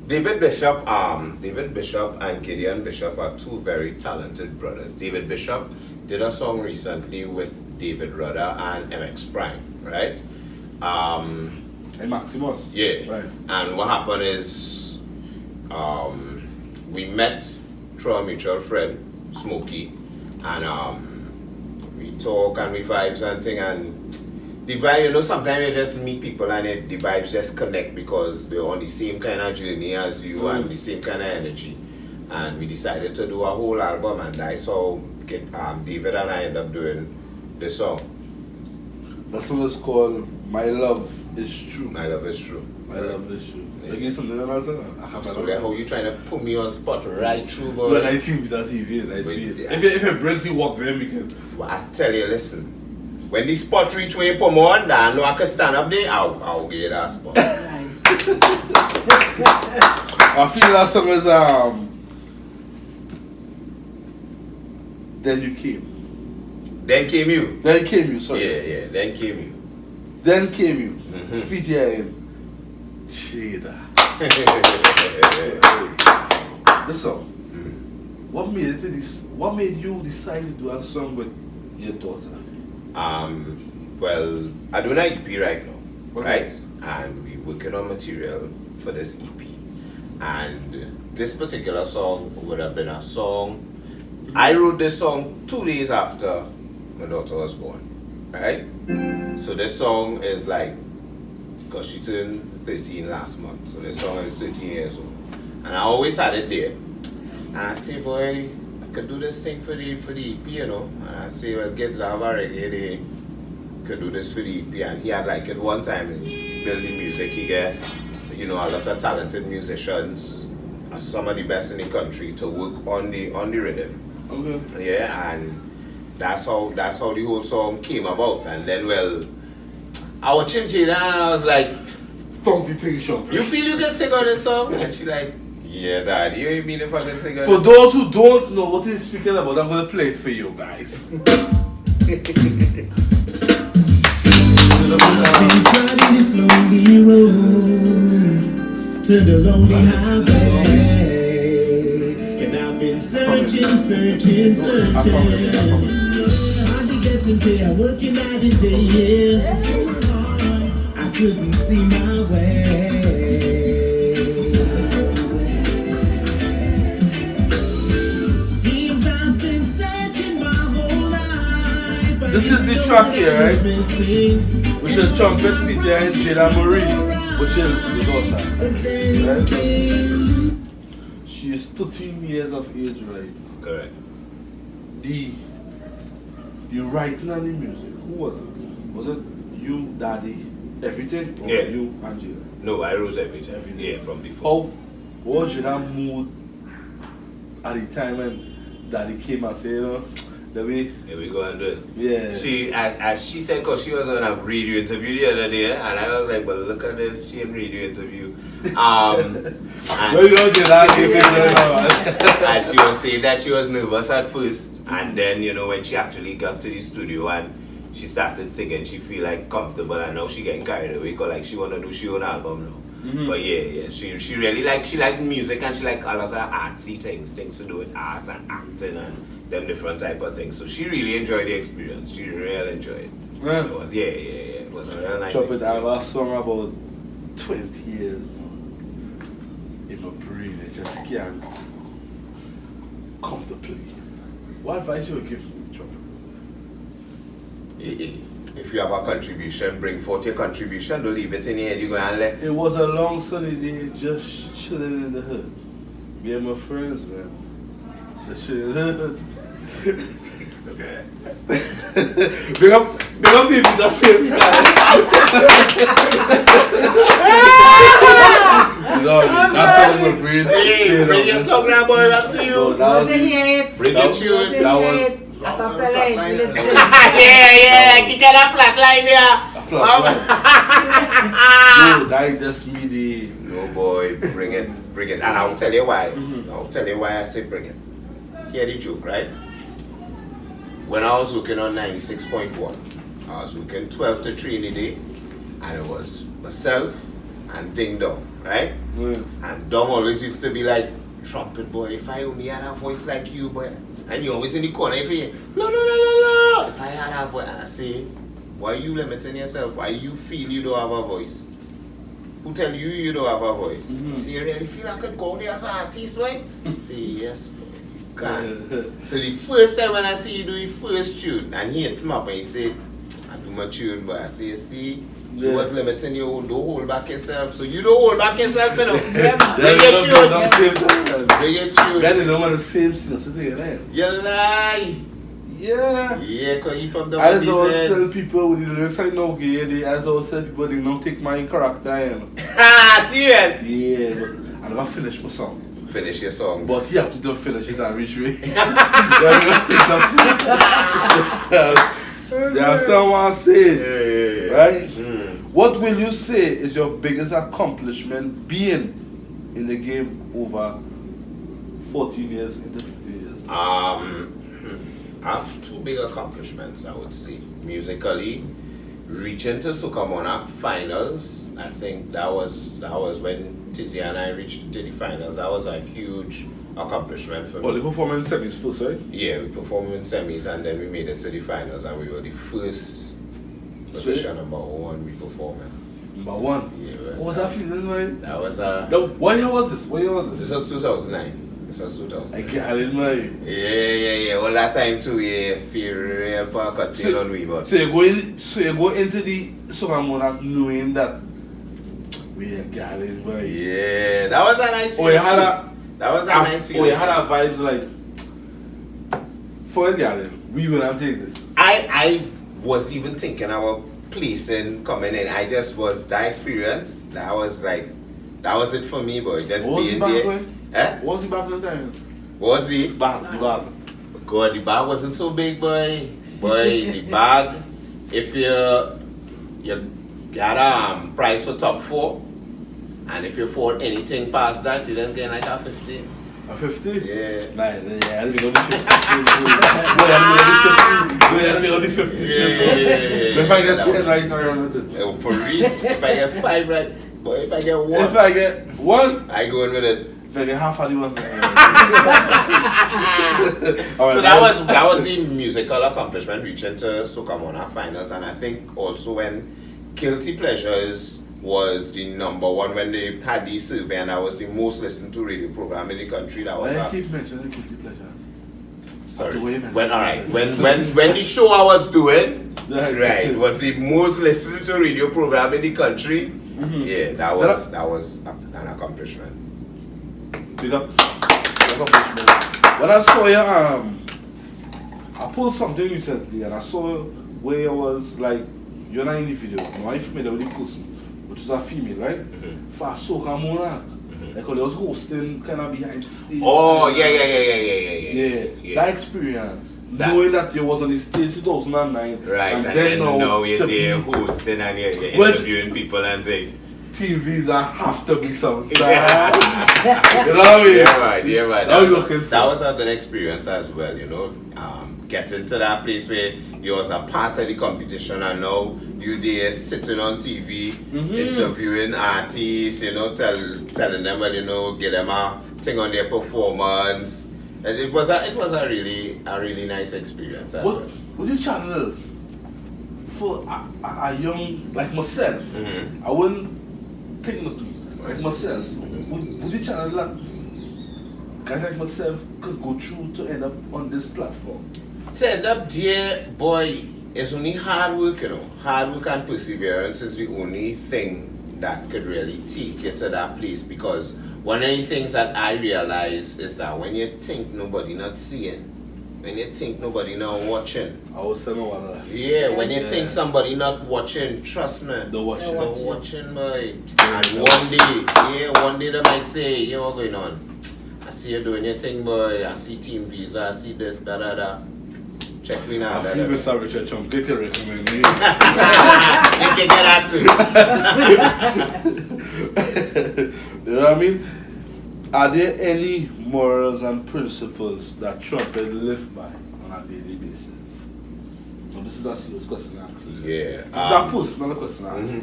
[SPEAKER 3] David Bishop and Gideon Bishop are two very talented brothers. David Bishop did a song recently with David Rudder and MX Prime, right?
[SPEAKER 1] And Maximus.
[SPEAKER 3] Yeah.
[SPEAKER 1] Right.
[SPEAKER 3] And what happened is, we met through a mutual friend, Smokey, and we talk and we vibes and thing, and the vibe, you know, sometimes you just meet people and the vibes just connect because they're on the same kind of journey as you and the same kind of energy. And we decided to do a whole album, and I saw David and I ended up doing the song.
[SPEAKER 1] That song is called My Love Is True.
[SPEAKER 3] My Love Is True.
[SPEAKER 1] My Love Is True. You get something else?
[SPEAKER 3] So like how you trying to put me on spot right through, boy?
[SPEAKER 1] Well, I think with that TV, if it breaks you walk then we can.
[SPEAKER 3] Well, I tell you, listen. When the spot reach where you put me on, I know I can stand up there, I'll get that spot.
[SPEAKER 1] I feel that song is Then You Came.
[SPEAKER 3] Then Came You.
[SPEAKER 1] Then Came You, sorry.
[SPEAKER 3] Yeah, Then Came You.
[SPEAKER 1] Then Came You. Featuring Shada. Listen, what made you decide to do a song with your daughter?
[SPEAKER 3] Well, I do an EP right now, right? And we're working on material for this EP. And this particular song would have been a song. I wrote this song 2 days after my daughter was born, right? So this song is like, because she turned 13 last month, so this song is 13 years old. And I always had it there. And I say, boy, I could do this thing for the EP, you know. And I say, well, kids have already, they could do this for the EP. And he had like it one time and building music. He get, you know, a lot of talented musicians, some of the best in the country to work on the rhythm.
[SPEAKER 1] Okay.
[SPEAKER 3] Yeah, and that's how the whole song came about. And then, well, I was changing it and I was like, you feel you can sing on this song? And she like, yeah, Dad, you mean if I can sing on
[SPEAKER 1] For
[SPEAKER 3] this
[SPEAKER 1] those who don't know what he's speaking about, I'm going to play it for you guys.
[SPEAKER 2] I've been trying this lonely road to the lonely highway, and I've been searching. Hardly getting pay, I'm working night and day, yeah. I couldn't see my way.
[SPEAKER 1] track here, right? Which is Trumpet featuring Jada Marie, which is the daughter, right? She is 13 years of age, right?
[SPEAKER 3] Correct.
[SPEAKER 1] The writing and the music, who was it? Was it you, Daddy, everything? Or
[SPEAKER 3] Yeah.
[SPEAKER 1] you and Jada?
[SPEAKER 3] No, I wrote everything.
[SPEAKER 1] Everything.
[SPEAKER 3] Yeah, from before.
[SPEAKER 1] What was Jada's mood at the time when Daddy came and said, you know, the way,
[SPEAKER 3] Here we go and do it.
[SPEAKER 1] yeah.
[SPEAKER 3] She, as she said, because she was on a radio interview the other day, and I was like, well, look at this, she in radio interview. And
[SPEAKER 1] Where you go, Jada?
[SPEAKER 3] and she was saying that she was nervous at first, and then, you know, when she actually got to the studio and she started singing, she feel like comfortable, and now she getting carried away, because like she want to do she own album now. But yeah, she really she like music, and she like a lot of artsy things to do with arts and acting and them different type of things. So she really enjoyed the experience. She really enjoyed it.
[SPEAKER 1] Yeah.
[SPEAKER 3] It was it was a real nice
[SPEAKER 1] Trumpet, I have a
[SPEAKER 3] experience.
[SPEAKER 1] song about 20 years in my brain. I just can't come to play. What advice you would give me, Trumpet?
[SPEAKER 3] If you have a contribution, bring forth your contribution. Don't leave it in your head. You go and let.
[SPEAKER 1] It was a long sunny day, just chilling in the hood. Me and my friends, man. Just chilling in the hood. Big up TeamViza at the same time. You know, that's all in my brain.
[SPEAKER 3] Hey, bring your song now, boy. Up to you.
[SPEAKER 1] Oh, that was-
[SPEAKER 3] Bring your tune.
[SPEAKER 1] that was-
[SPEAKER 3] Yeah, you get a flat line there.
[SPEAKER 1] a flop, right? No, that just me the.
[SPEAKER 3] No boy, bring it. And I'll tell you why. I'll tell you why I say bring it. Hear the joke, right? When I was working on 96.1, I was working 12 to 3 in the day, and it was myself and Ding Dong, right? And Dom always used to be like, Trumpet boy, if I only had a voice like you, boy. And you always in the corner, if you, no. If I had a voice, and I say, why you limiting yourself? Why you feel you don't have a voice? Who tell you you don't have a voice? See, you really feel I could go there as an artist, right? Say, yes, boy, you can. So the first time when I see you do your first tune, and he hit me up and he said, I do my tune, but I say, see, you was limiting you, don't hold back yourself. So you don't hold back yourself, you know. Bring your tune. Bring your tune.
[SPEAKER 1] Then they don't want the same scene, so they right?
[SPEAKER 3] You lie.
[SPEAKER 1] Yeah.
[SPEAKER 3] Yeah, because you from the
[SPEAKER 1] I just always tell
[SPEAKER 3] business.
[SPEAKER 1] people with the lyrics I know, I just always tell people they don't take my character in.
[SPEAKER 3] Ah, serious?
[SPEAKER 1] Yeah, but I never finish my song.
[SPEAKER 3] Finish your song.
[SPEAKER 1] But he happened to finish it and reach me. There's someone saying, right? What will you say is your biggest accomplishment being in the game over 14 years into 15 years?
[SPEAKER 3] I have two big accomplishments, I would say. Musically, reaching to Soca Monarch finals. I think that was when Tizzy and I reached to the finals. That was a huge accomplishment for me.
[SPEAKER 1] Well, the performance semis first, right?
[SPEAKER 3] Yeah, we performed in semis and then we made it to the finals, and we were the first position number one we performed in.
[SPEAKER 1] Number one.
[SPEAKER 3] Yeah,
[SPEAKER 1] What was that feeling like?
[SPEAKER 3] That was
[SPEAKER 1] No, what year was this? What year was
[SPEAKER 3] This
[SPEAKER 1] this?
[SPEAKER 3] was 2009. This was
[SPEAKER 1] I
[SPEAKER 3] 2009.
[SPEAKER 1] got it, man.
[SPEAKER 3] Yeah. All that time too, yeah. Feel real park at tail on we, but
[SPEAKER 1] So you go into the Soca Monarch knowing that we are got it, man.
[SPEAKER 3] yeah, that was a nice
[SPEAKER 1] Oh, you
[SPEAKER 3] feeling
[SPEAKER 1] had
[SPEAKER 3] too.
[SPEAKER 1] a
[SPEAKER 3] That was a nice feeling.
[SPEAKER 1] Oh, you had
[SPEAKER 3] too.
[SPEAKER 1] a vibes like for Galen, we will not take this.
[SPEAKER 3] I wasn't even thinking about placing, coming in. I just was that experience. That was it for me, boy. Just
[SPEAKER 1] What was
[SPEAKER 3] being
[SPEAKER 1] the back,
[SPEAKER 3] there.
[SPEAKER 1] boy?
[SPEAKER 3] Eh?
[SPEAKER 1] What was the back in the time?
[SPEAKER 3] Was he?
[SPEAKER 1] The bag.
[SPEAKER 3] God, the bag wasn't so big, boy. The bag, if you got price for top 4, and if you afford anything past that, you just get like a 50.
[SPEAKER 1] A 50?
[SPEAKER 3] Yeah.
[SPEAKER 1] Nah, yeah, let me go to 50. Let me go to 50.
[SPEAKER 3] Yeah.
[SPEAKER 1] If I get 10 right, I run with it.
[SPEAKER 3] For real, if I get 5 right, boy, if I get 1,
[SPEAKER 1] If I get 1,
[SPEAKER 3] I go in with it.
[SPEAKER 1] if I get half of the 1.
[SPEAKER 3] So that was the musical accomplishment, reaching to Soca Monarch finals, and I think also when Guilty Pleasures was the number 1 when they had the survey, and that was the most listened to radio program in the country. That was
[SPEAKER 1] Why you keep mentioning Guilty Pleasures?
[SPEAKER 3] Sorry.
[SPEAKER 1] After when?
[SPEAKER 3] When the show I was doing,
[SPEAKER 1] Right.
[SPEAKER 3] right, was the most listened to radio program in the country. Yeah, that was an accomplishment.
[SPEAKER 1] Big up. Accomplishment. When I saw you, I pulled something recently and I saw where it was like, you're not in the video. Now I'm familiar with the person, which is a female, right? For Soca Monarch. Like, they was hosting kind of behind the stage.
[SPEAKER 3] Oh, yeah.
[SPEAKER 1] That experience. Knowing that you was on the stage 2009.
[SPEAKER 3] Right, and then now you're there hosting and you're interviewing people and saying,
[SPEAKER 1] TeamViza have to be something. You know what I mean?
[SPEAKER 3] Yeah, right. That was a good experience as well, you know. Getting to that place where you was a part of the competition and now you there sitting on TV, interviewing artists, you know, telling them, well, you know, give them a thing on their performance. And it was a really nice experience as well.
[SPEAKER 1] Was the channels for a young like myself? I wouldn't think nothing like myself. Was the channel that guys like myself could go through to end up on this platform?
[SPEAKER 3] To end up there, boy, it's only hard work, you know. Hard work and perseverance is the only thing that could really take you to that place, because one of the things that I realize is that when you think nobody not seeing, when you think nobody not watching,
[SPEAKER 1] I was saying one of that.
[SPEAKER 3] Yeah, when you think somebody not watching, trust me.
[SPEAKER 1] They're watching.
[SPEAKER 3] They're watching, boy. And one day they might say, yo, what's going on? I see you doing your thing, boy. I see TeamViza, I see this, da. Check me now.
[SPEAKER 1] I feel Mr. Richard Trump, get your recommendation.
[SPEAKER 3] You can get that too.
[SPEAKER 1] You know what I mean? Are there any morals and principles that Trumpet live by on a daily basis? So this is a serious question to answer.
[SPEAKER 3] Yeah.
[SPEAKER 1] This is a personal question to answer.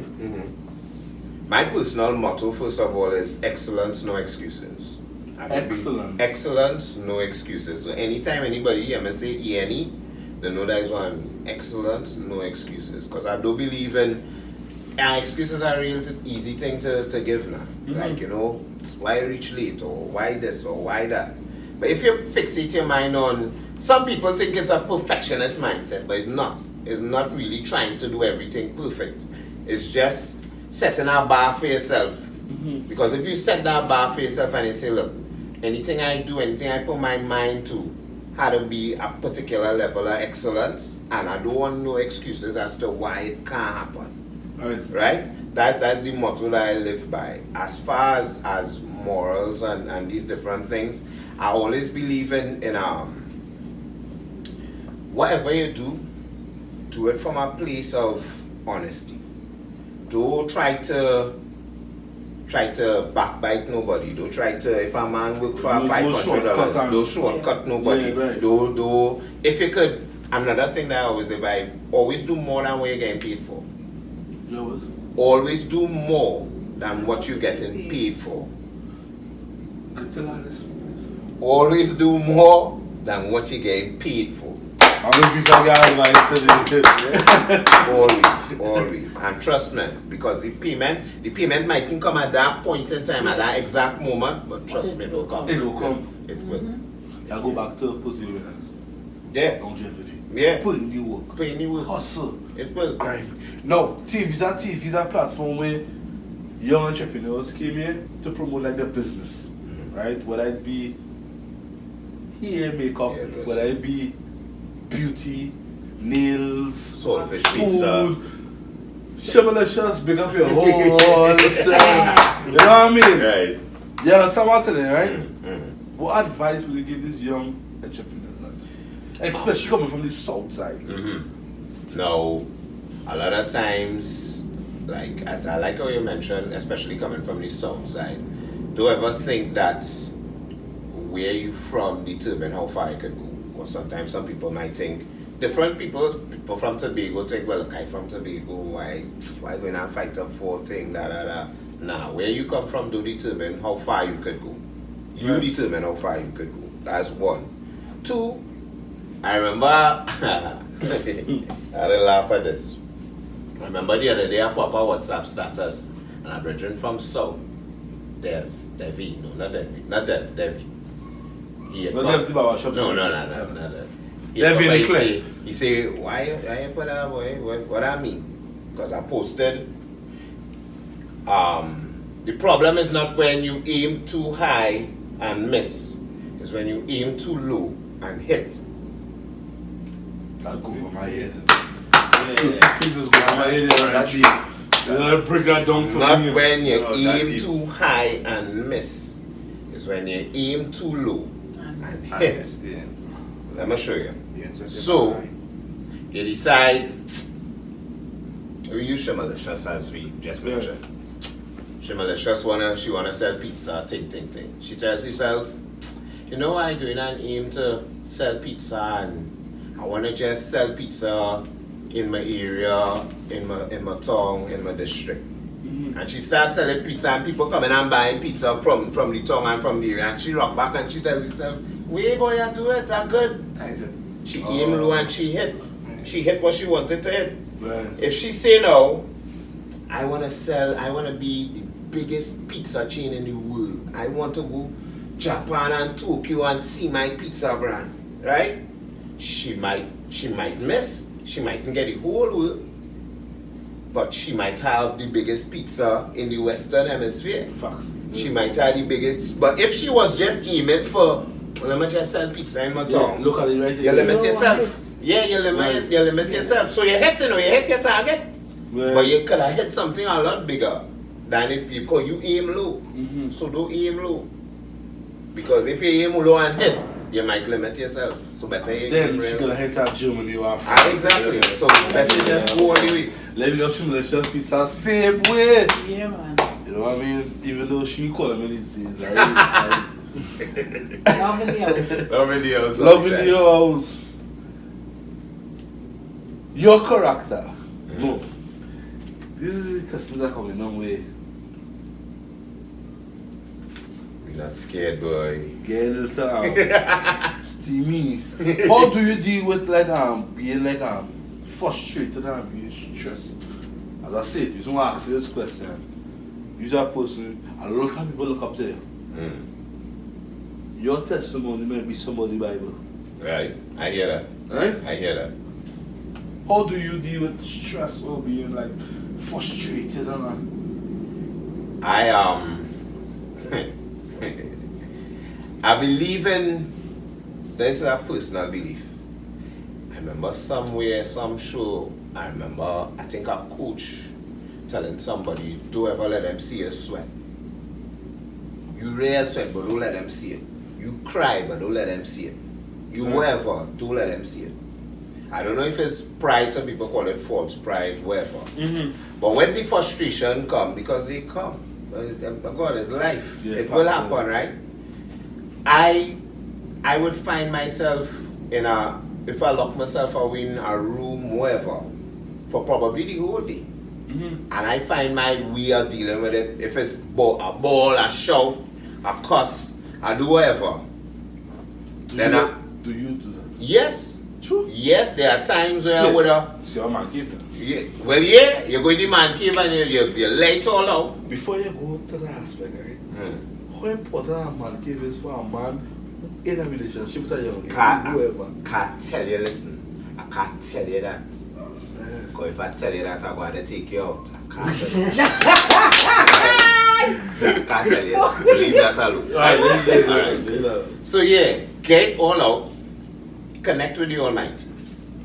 [SPEAKER 3] My personal motto, first of all, is excellence, no excuses. Excellence, no excuses. So anytime anybody hear me say E-N-E, they know that is what I mean. Excellence, no excuses. Because I don't believe in excuses are a real easy thing to give now. Like, you know, why reach late, or why this, or why that. But if you fixate your mind on, some people think it's a perfectionist mindset, but it's not. It's not really trying to do everything perfect. It's just setting a bar for yourself. Because if you set that bar for yourself and you say, look, anything I do, anything I put my mind to, how to be a particular level of excellence, and I don't want no excuses as to why it can't happen. Right? That's the motto that I live by. As far as morals and these different things, I always believe in whatever you do it from a place of honesty. Don't try to backbite nobody. Don't try to, if a man work for $500, don't shortcut nobody. Don't, if you could, another thing that I always live by, always do more than what you're getting paid for. Always do more than what you're getting paid for. Always do more than what you're getting paid for. Always. And trust me, because the payment might come at that point in time, at that exact moment, but trust me, it will come.
[SPEAKER 1] It will come.
[SPEAKER 3] It will.
[SPEAKER 1] I go back to perseverance.
[SPEAKER 3] Yeah.
[SPEAKER 1] Longevity.
[SPEAKER 3] Yeah.
[SPEAKER 1] Put in the work. Hustle.
[SPEAKER 3] It will.
[SPEAKER 1] Grind. No, TeamViza a platform where young entrepreneurs came here to promote like their business. Right? Whether it be hair, makeup, whether it be beauty, nails,
[SPEAKER 3] Saltfish
[SPEAKER 1] food, Shimalicious, big up your whole self. You know what I mean?
[SPEAKER 3] Right.
[SPEAKER 1] You understand what I'm saying, right? What advice would you give these young entrepreneurs? Especially coming from the south side.
[SPEAKER 3] Now, a lot of times, like as I like how you mentioned, especially coming from the south side, don't ever think that where you from determine how far you could go. Or sometimes some people might think, different people from Tobago think, well, look, I'm from Tobago, why going and fight up for thing, da. Nah, where you come from do determine how far you could go. You determine how far you could go. That's one. Two, I remember, I had a laugh at this. I remember the other day I put up a WhatsApp status, and a brethren from South, Devi. He had
[SPEAKER 1] Not
[SPEAKER 3] come.
[SPEAKER 1] left the barber shop.
[SPEAKER 3] No, not that.
[SPEAKER 1] Left in the clip.
[SPEAKER 3] He say, why you put that boy? What I mean? Because I posted. The problem is not when you aim too high and miss. It's when you aim too low and hit.
[SPEAKER 1] I'll go for my head.
[SPEAKER 3] Yeah.
[SPEAKER 1] Just go for my head right. Break that down for
[SPEAKER 3] Not
[SPEAKER 1] me.
[SPEAKER 3] when you
[SPEAKER 1] No, that
[SPEAKER 3] aim
[SPEAKER 1] deep.
[SPEAKER 3] too high and miss. It's when you aim too low and hit.
[SPEAKER 1] Yeah.
[SPEAKER 3] Let me show you. So, you decide. We use Shemalicious as we just mentioned. Shemalicious she wanna sell pizza, ting. She tells herself, you know, I going and aim to sell pizza and I wanna just sell pizza in my area, in my town, in my district. And she starts selling pizza and people coming and buying pizza from the town and from the area. And she rock back and she tells herself, wait boy, you do it, that's good. She aim low and she hit. She hit what she wanted to hit.
[SPEAKER 1] Right.
[SPEAKER 3] If she say no, I wanna be the biggest pizza chain in the world. I want to go Japan and Tokyo and see my pizza brand. Right? She might miss. She mightn't get the whole world. But she might have the biggest pizza in the Western Hemisphere.
[SPEAKER 1] Facts.
[SPEAKER 3] She might have the biggest. But if she was just aiming for, let me just sell pizza in my town.
[SPEAKER 1] Look at it right
[SPEAKER 3] You
[SPEAKER 1] there.
[SPEAKER 3] limit yourself. Yeah, you limit yourself. So you hit your target.
[SPEAKER 1] Right.
[SPEAKER 3] But you could have hit something a lot bigger than if you aim low.
[SPEAKER 1] Mhm.
[SPEAKER 3] So don't aim low. Because if you aim low and hit, you might limit yourself. So better you
[SPEAKER 1] Then
[SPEAKER 3] aim
[SPEAKER 1] she's
[SPEAKER 3] real.
[SPEAKER 1] gonna hit that Germany or
[SPEAKER 3] Exactly.
[SPEAKER 1] Yeah.
[SPEAKER 3] So best you just go all the way.
[SPEAKER 1] Let me go Shemalicious pizza same way.
[SPEAKER 4] Yeah, man.
[SPEAKER 1] You know what I mean? Even though she call him these days. Right?
[SPEAKER 4] Loving the house.
[SPEAKER 3] Loving
[SPEAKER 1] Loving your house. Your character. No. This is the questions that come in no way.
[SPEAKER 3] We're not scared, boy.
[SPEAKER 1] Get a little steamy. How do you deal with being frustrated and being stressed? As I said, you don't ask you this question. You're a person, a lot of people look up to you. Your testimony might be somebody's Bible.
[SPEAKER 3] Right. I hear that.
[SPEAKER 1] Right?
[SPEAKER 3] I hear that.
[SPEAKER 1] How do you deal with stress or being frustrated and
[SPEAKER 3] I believe in, this is a personal belief. I remember somewhere, some show, I think a coach telling somebody, don't ever let them see you sweat. You real sweat, but don't let them see it. You cry, but don't let them see it. You whatever, don't let them see it. I don't know if it's pride, some people call it false pride, whatever. But when the frustration come, because they come, God, it's life.
[SPEAKER 1] Yeah,
[SPEAKER 3] it will happen, right? I would find myself if I lock myself away in a room, wherever, for probably the whole day. And I find my way of dealing with it. If it's a ball, a shout, a cuss, I do whatever.
[SPEAKER 1] do you do that?
[SPEAKER 3] Yes.
[SPEAKER 1] True.
[SPEAKER 3] Yes, there are times where I would have.
[SPEAKER 1] It's your man cave then.
[SPEAKER 3] Yeah, you go in the man cave and you lay it all out.
[SPEAKER 1] Before you go to the aspect, right? How important a man cave is for a man in a relationship with a young lady, whoever.
[SPEAKER 3] Can't tell you, listen. I can't tell you that. Because if I tell you that, I'm going to take you out. I can't tell you. I can't tell you. So leave that alone. Alright. So yeah, get it all out. Connect with the Almighty.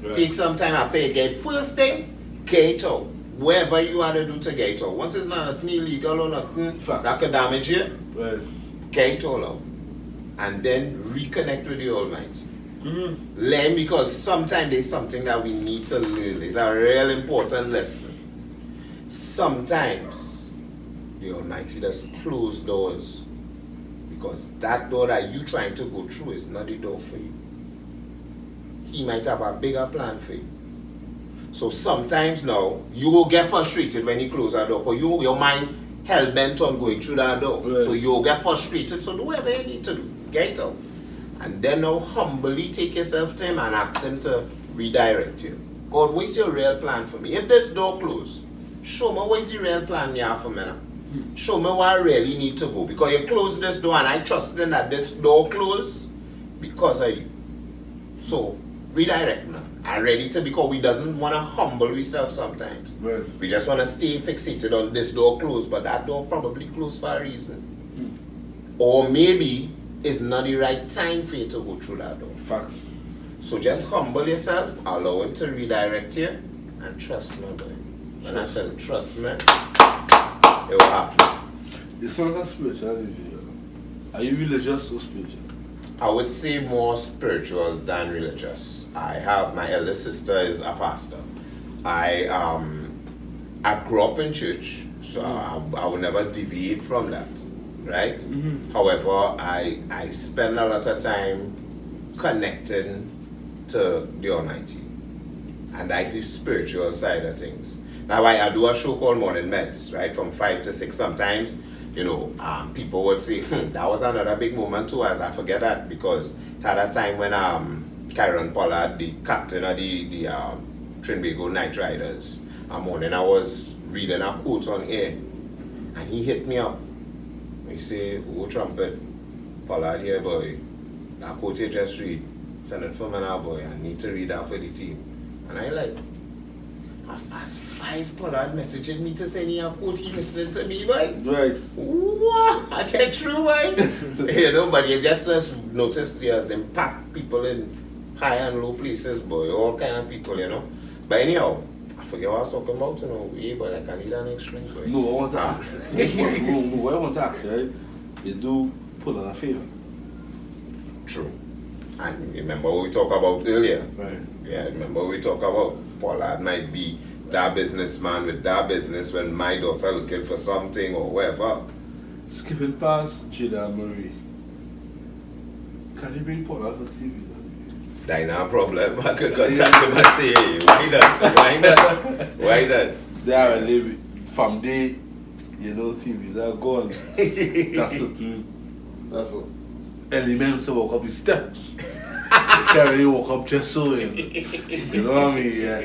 [SPEAKER 1] Right.
[SPEAKER 3] Take some time after you get first thing, get it out. Whatever you want to do to get it out. Once it's not illegal or nothing that could damage you,
[SPEAKER 1] Right.
[SPEAKER 3] get it all out. And then reconnect with the Almighty. Learn, because sometimes there's something that we need to learn. It's a real important lesson. Sometimes the Almighty just close doors because that door that you're trying to go through is not the door for you. He might have a bigger plan for you. So sometimes now you will get frustrated when you close that door because your mind hell bent on going through that door.
[SPEAKER 1] Right.
[SPEAKER 3] So you'll get frustrated. So do whatever you need to do. Get it out. And then now humbly take yourself to him and ask him to redirect you. God, what's your real plan for me? If this door closed, show me what's the real plan you have for me now. Show me where I really need to go. Because you close this door and I trust in that this door closed. because of you. So redirect now. And ready to, because we doesn't want to humble ourselves sometimes.
[SPEAKER 1] Right.
[SPEAKER 3] We just want to stay fixated on this door closed, but that door probably closed for a reason. Or maybe it's not the right time for you to go through that door.
[SPEAKER 1] Facts.
[SPEAKER 3] So just humble yourself, allow him to redirect you, and trust me, boy. When I tell you trust me, it will happen.
[SPEAKER 1] It's not a spiritual. Are you religious or spiritual?
[SPEAKER 3] I would say more spiritual than religious. I have, my elder sister is a pastor. I grew up in church, so I will never deviate from that, right? However, I spend a lot of time connecting to the Almighty, and I see spiritual side of things. Now I do a show called Morning Meds, right, from 5 to 6 sometimes. You know, people would say, that was another big moment too, as I forget that, because at that time when Kyron Pollard, the captain of the Trinbago Night Riders, one morning I was reading a quote on air, and he hit me up. He said, "Oh, Trumpet, Pollard here, boy. That quote you just read, send it for me now, boy. I need to read that for the team." And I like, I've passed 5 Pollard messaging me to send you a quote, he listening to me, boy.
[SPEAKER 1] Right.
[SPEAKER 3] What? I get through, boy. You know, but you just notice there's impact people in high and low places, boy. All kind of people, you know. But anyhow, I forget what I was talking about, you know. Yeah, but I can need an next drink, boy.
[SPEAKER 1] No, I want to ask. no, I want to ask, right? You do pull on a favor.
[SPEAKER 3] True. And remember what we talked about earlier?
[SPEAKER 1] Right.
[SPEAKER 3] Yeah, remember we talked about Pollard might be that businessman with that business when my daughter looking for something or whatever.
[SPEAKER 1] Skipping past Jada Marie. Can you bring Pollard for TeamViza?
[SPEAKER 3] That's not a problem. I could contact him and say, hey, why not? Why not? Why not?
[SPEAKER 1] They are really, from day, you know, TeamViza gone. That's certain elements to walk up the step. You can't really walk up just so, you know what I mean? Yeah.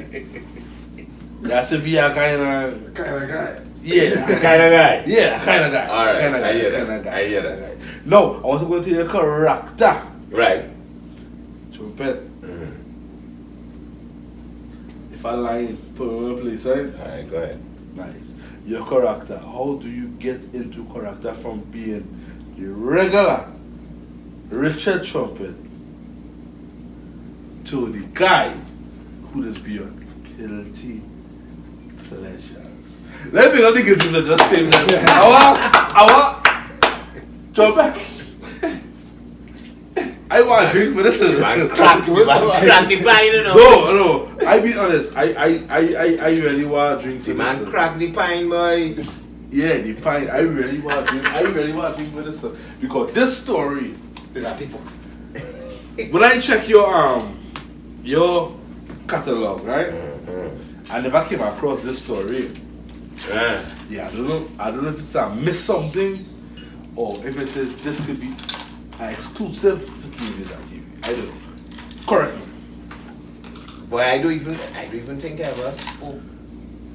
[SPEAKER 1] You have to be a kind of
[SPEAKER 4] guy.
[SPEAKER 1] yeah,
[SPEAKER 3] Kind of guy.
[SPEAKER 1] yeah, kind of guy.
[SPEAKER 3] All right,
[SPEAKER 1] kind of guy.
[SPEAKER 3] I hear
[SPEAKER 1] Kind
[SPEAKER 3] that.
[SPEAKER 1] of guy.
[SPEAKER 3] I hear that.
[SPEAKER 1] No, I want to go into your character.
[SPEAKER 3] Right.
[SPEAKER 1] Trumpet. If I lie, put me in a place, right?
[SPEAKER 3] Alright, go ahead.
[SPEAKER 1] Nice. Your character. How do you get into character from being the regular Richard Trumpet to the guy who is beyond guilty pleasures? Let me go the guilty pleasures same time. Our Trumpet. I want to drink for this.
[SPEAKER 3] Man, crack the pine, you know.
[SPEAKER 1] No. I be honest. I really want to drink for
[SPEAKER 3] The
[SPEAKER 1] this.
[SPEAKER 3] man crack the pine, boy.
[SPEAKER 1] Yeah, the pine. I really want to drink. I really want to drink for this because this story. When I check your catalog, right? I never came across this story. Yeah, I don't know if it's a miss something or if it is. This could be an exclusive for TeamViza TV. I don't know. Correct me.
[SPEAKER 3] Boy, I don't even think I ever spoke.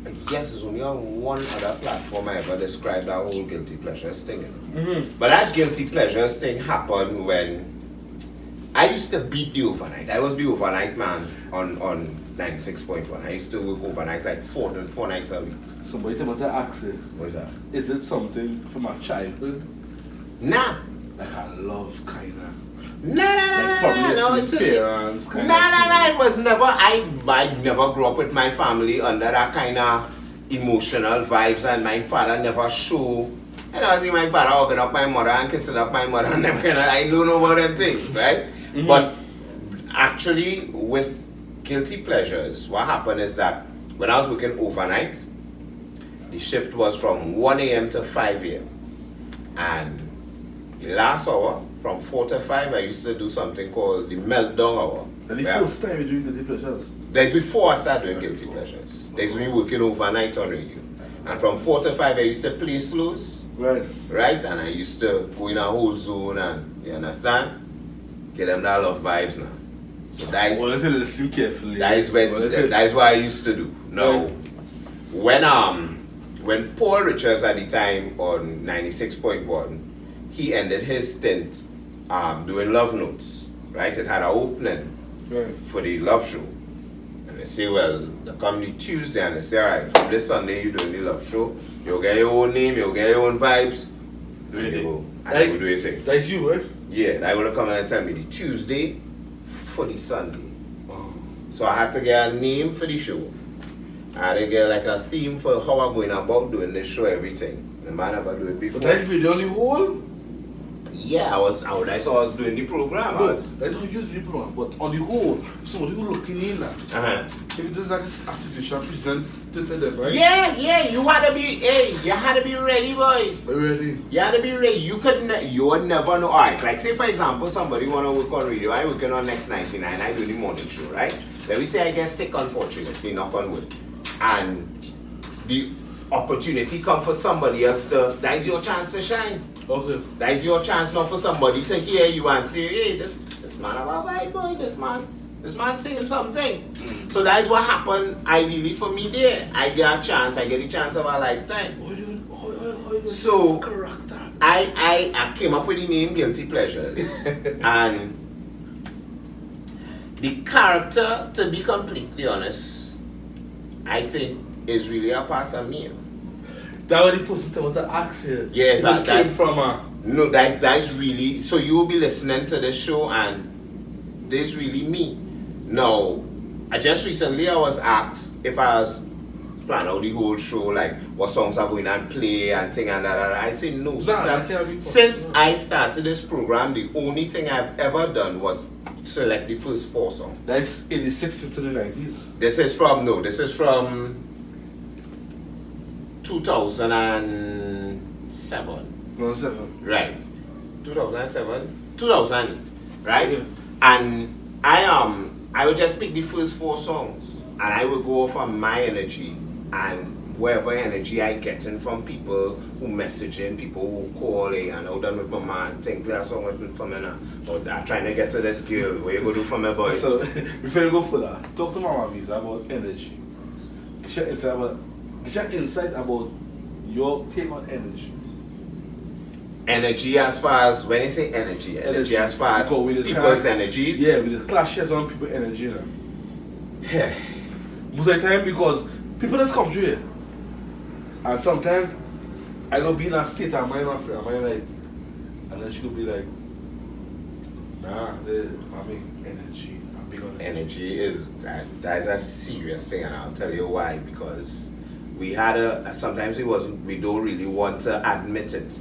[SPEAKER 3] I guess it's only on one other platform I ever described that whole guilty pleasures thing. You know? But that guilty pleasures thing happened when I used to beat the overnight. I was the overnight man on 96.1. I used to work overnight like four nights a week.
[SPEAKER 1] Somebody tell me to ask it.
[SPEAKER 3] What's that?
[SPEAKER 1] Is it something from my childhood?
[SPEAKER 3] Nah.
[SPEAKER 1] Like a love kind of.
[SPEAKER 3] Nah,
[SPEAKER 1] Probably
[SPEAKER 3] no,
[SPEAKER 1] it's parents kind of.
[SPEAKER 3] Nah, it was never, I never grew up with my family under that kind of emotional vibes, and my father never show. I never see my father hugging up my mother and kissing up my mother and them kind of, I don't know about them things, right? But actually with guilty pleasures, what happened is that when I was working overnight, the shift was from 1 a.m. to 5 a.m. And the last hour, from 4 to 5, I used to do something called the meltdown hour.
[SPEAKER 1] And the first time you doing guilty pleasures?
[SPEAKER 3] That's before I started doing guilty pleasures. That's me working overnight on radio. And from 4 to 5, I used to play slows.
[SPEAKER 1] Right.
[SPEAKER 3] Right? And I used to go in a whole zone and, you understand? Get them that love vibes now. So that is,
[SPEAKER 1] Well, let's listen carefully.
[SPEAKER 3] that is what I used to do. Now, when Paul Richards at the time on 96.1, he ended his stint doing love notes. right? It had an opening for the love show. And they say, well, they come the Tuesday and they say, alright, from this Sunday you're doing the love show. You'll get your own name, you'll get your own vibes. And they go do your thing.
[SPEAKER 1] That's you, right?
[SPEAKER 3] Yeah, they're going to come and tell me the Tuesday for the Sunday. So I had to get a name for the show. I had to get like a theme for how I'm going about doing this show, everything. The man never do it before.
[SPEAKER 1] But that's really only whole?
[SPEAKER 3] Yeah, that's how I was doing the program.
[SPEAKER 1] That's how you use the program. But on the whole, somebody who looking in that. If it does like a situation present to them, right?
[SPEAKER 3] Yeah, you had to be ready, boy.
[SPEAKER 1] Ready?
[SPEAKER 3] You had to be ready. You would never know. Alright, like say for example, somebody wanna work on radio. I working on Next 99, I do the morning show, right? Let me say I get sick, unfortunately, knock on wood. And the opportunity come for somebody else that is your chance to shine.
[SPEAKER 1] Okay.
[SPEAKER 3] That is your chance now for somebody to hear you and say, hey, this man have a vibe, boy, this man saying something. So that is what happened ideally for me there. I get a chance, I get the chance of a lifetime. So I came up with the name Guilty Pleasures. And the character, to be completely honest, I think is really a part of me.
[SPEAKER 1] That was the person that was to ask you.
[SPEAKER 3] Yes,
[SPEAKER 1] that's from
[SPEAKER 3] no, that's really. So you will be listening to this show, and this is really me. Now, I was asked if I was planning out the whole show, like what songs are going and play and thing and that. I said no. Since I started this program, the only thing I've ever done was select the first 4 songs.
[SPEAKER 1] That's 86 into the 90s.
[SPEAKER 3] This is from 2007.
[SPEAKER 1] 2007.
[SPEAKER 3] Right. 2007. 2008. Right?
[SPEAKER 1] Yeah.
[SPEAKER 3] And I would just pick the first 4 songs and I would go off on my energy and whatever energy I get in from people who messaging, people who call, hey, and how done with my man, think play a song with me for me now. Or I'm trying to get to this girl, what you go do for me, boy?
[SPEAKER 1] So, before you go further, talk to Mama Visa about energy. Get your insight about your take on energy.
[SPEAKER 3] Energy as far as, when you say energy as far as people's energies?
[SPEAKER 1] Yeah, with the clashes on people's energy now.
[SPEAKER 3] Yeah.
[SPEAKER 1] Most of the time, because people just come to here. And sometimes, I go be in a state of mind, like, and then she go be like, nah, I mean, energy. I'm big on
[SPEAKER 3] Energy is a serious thing, and I'll tell you why. Because we had sometimes we don't really want to admit it,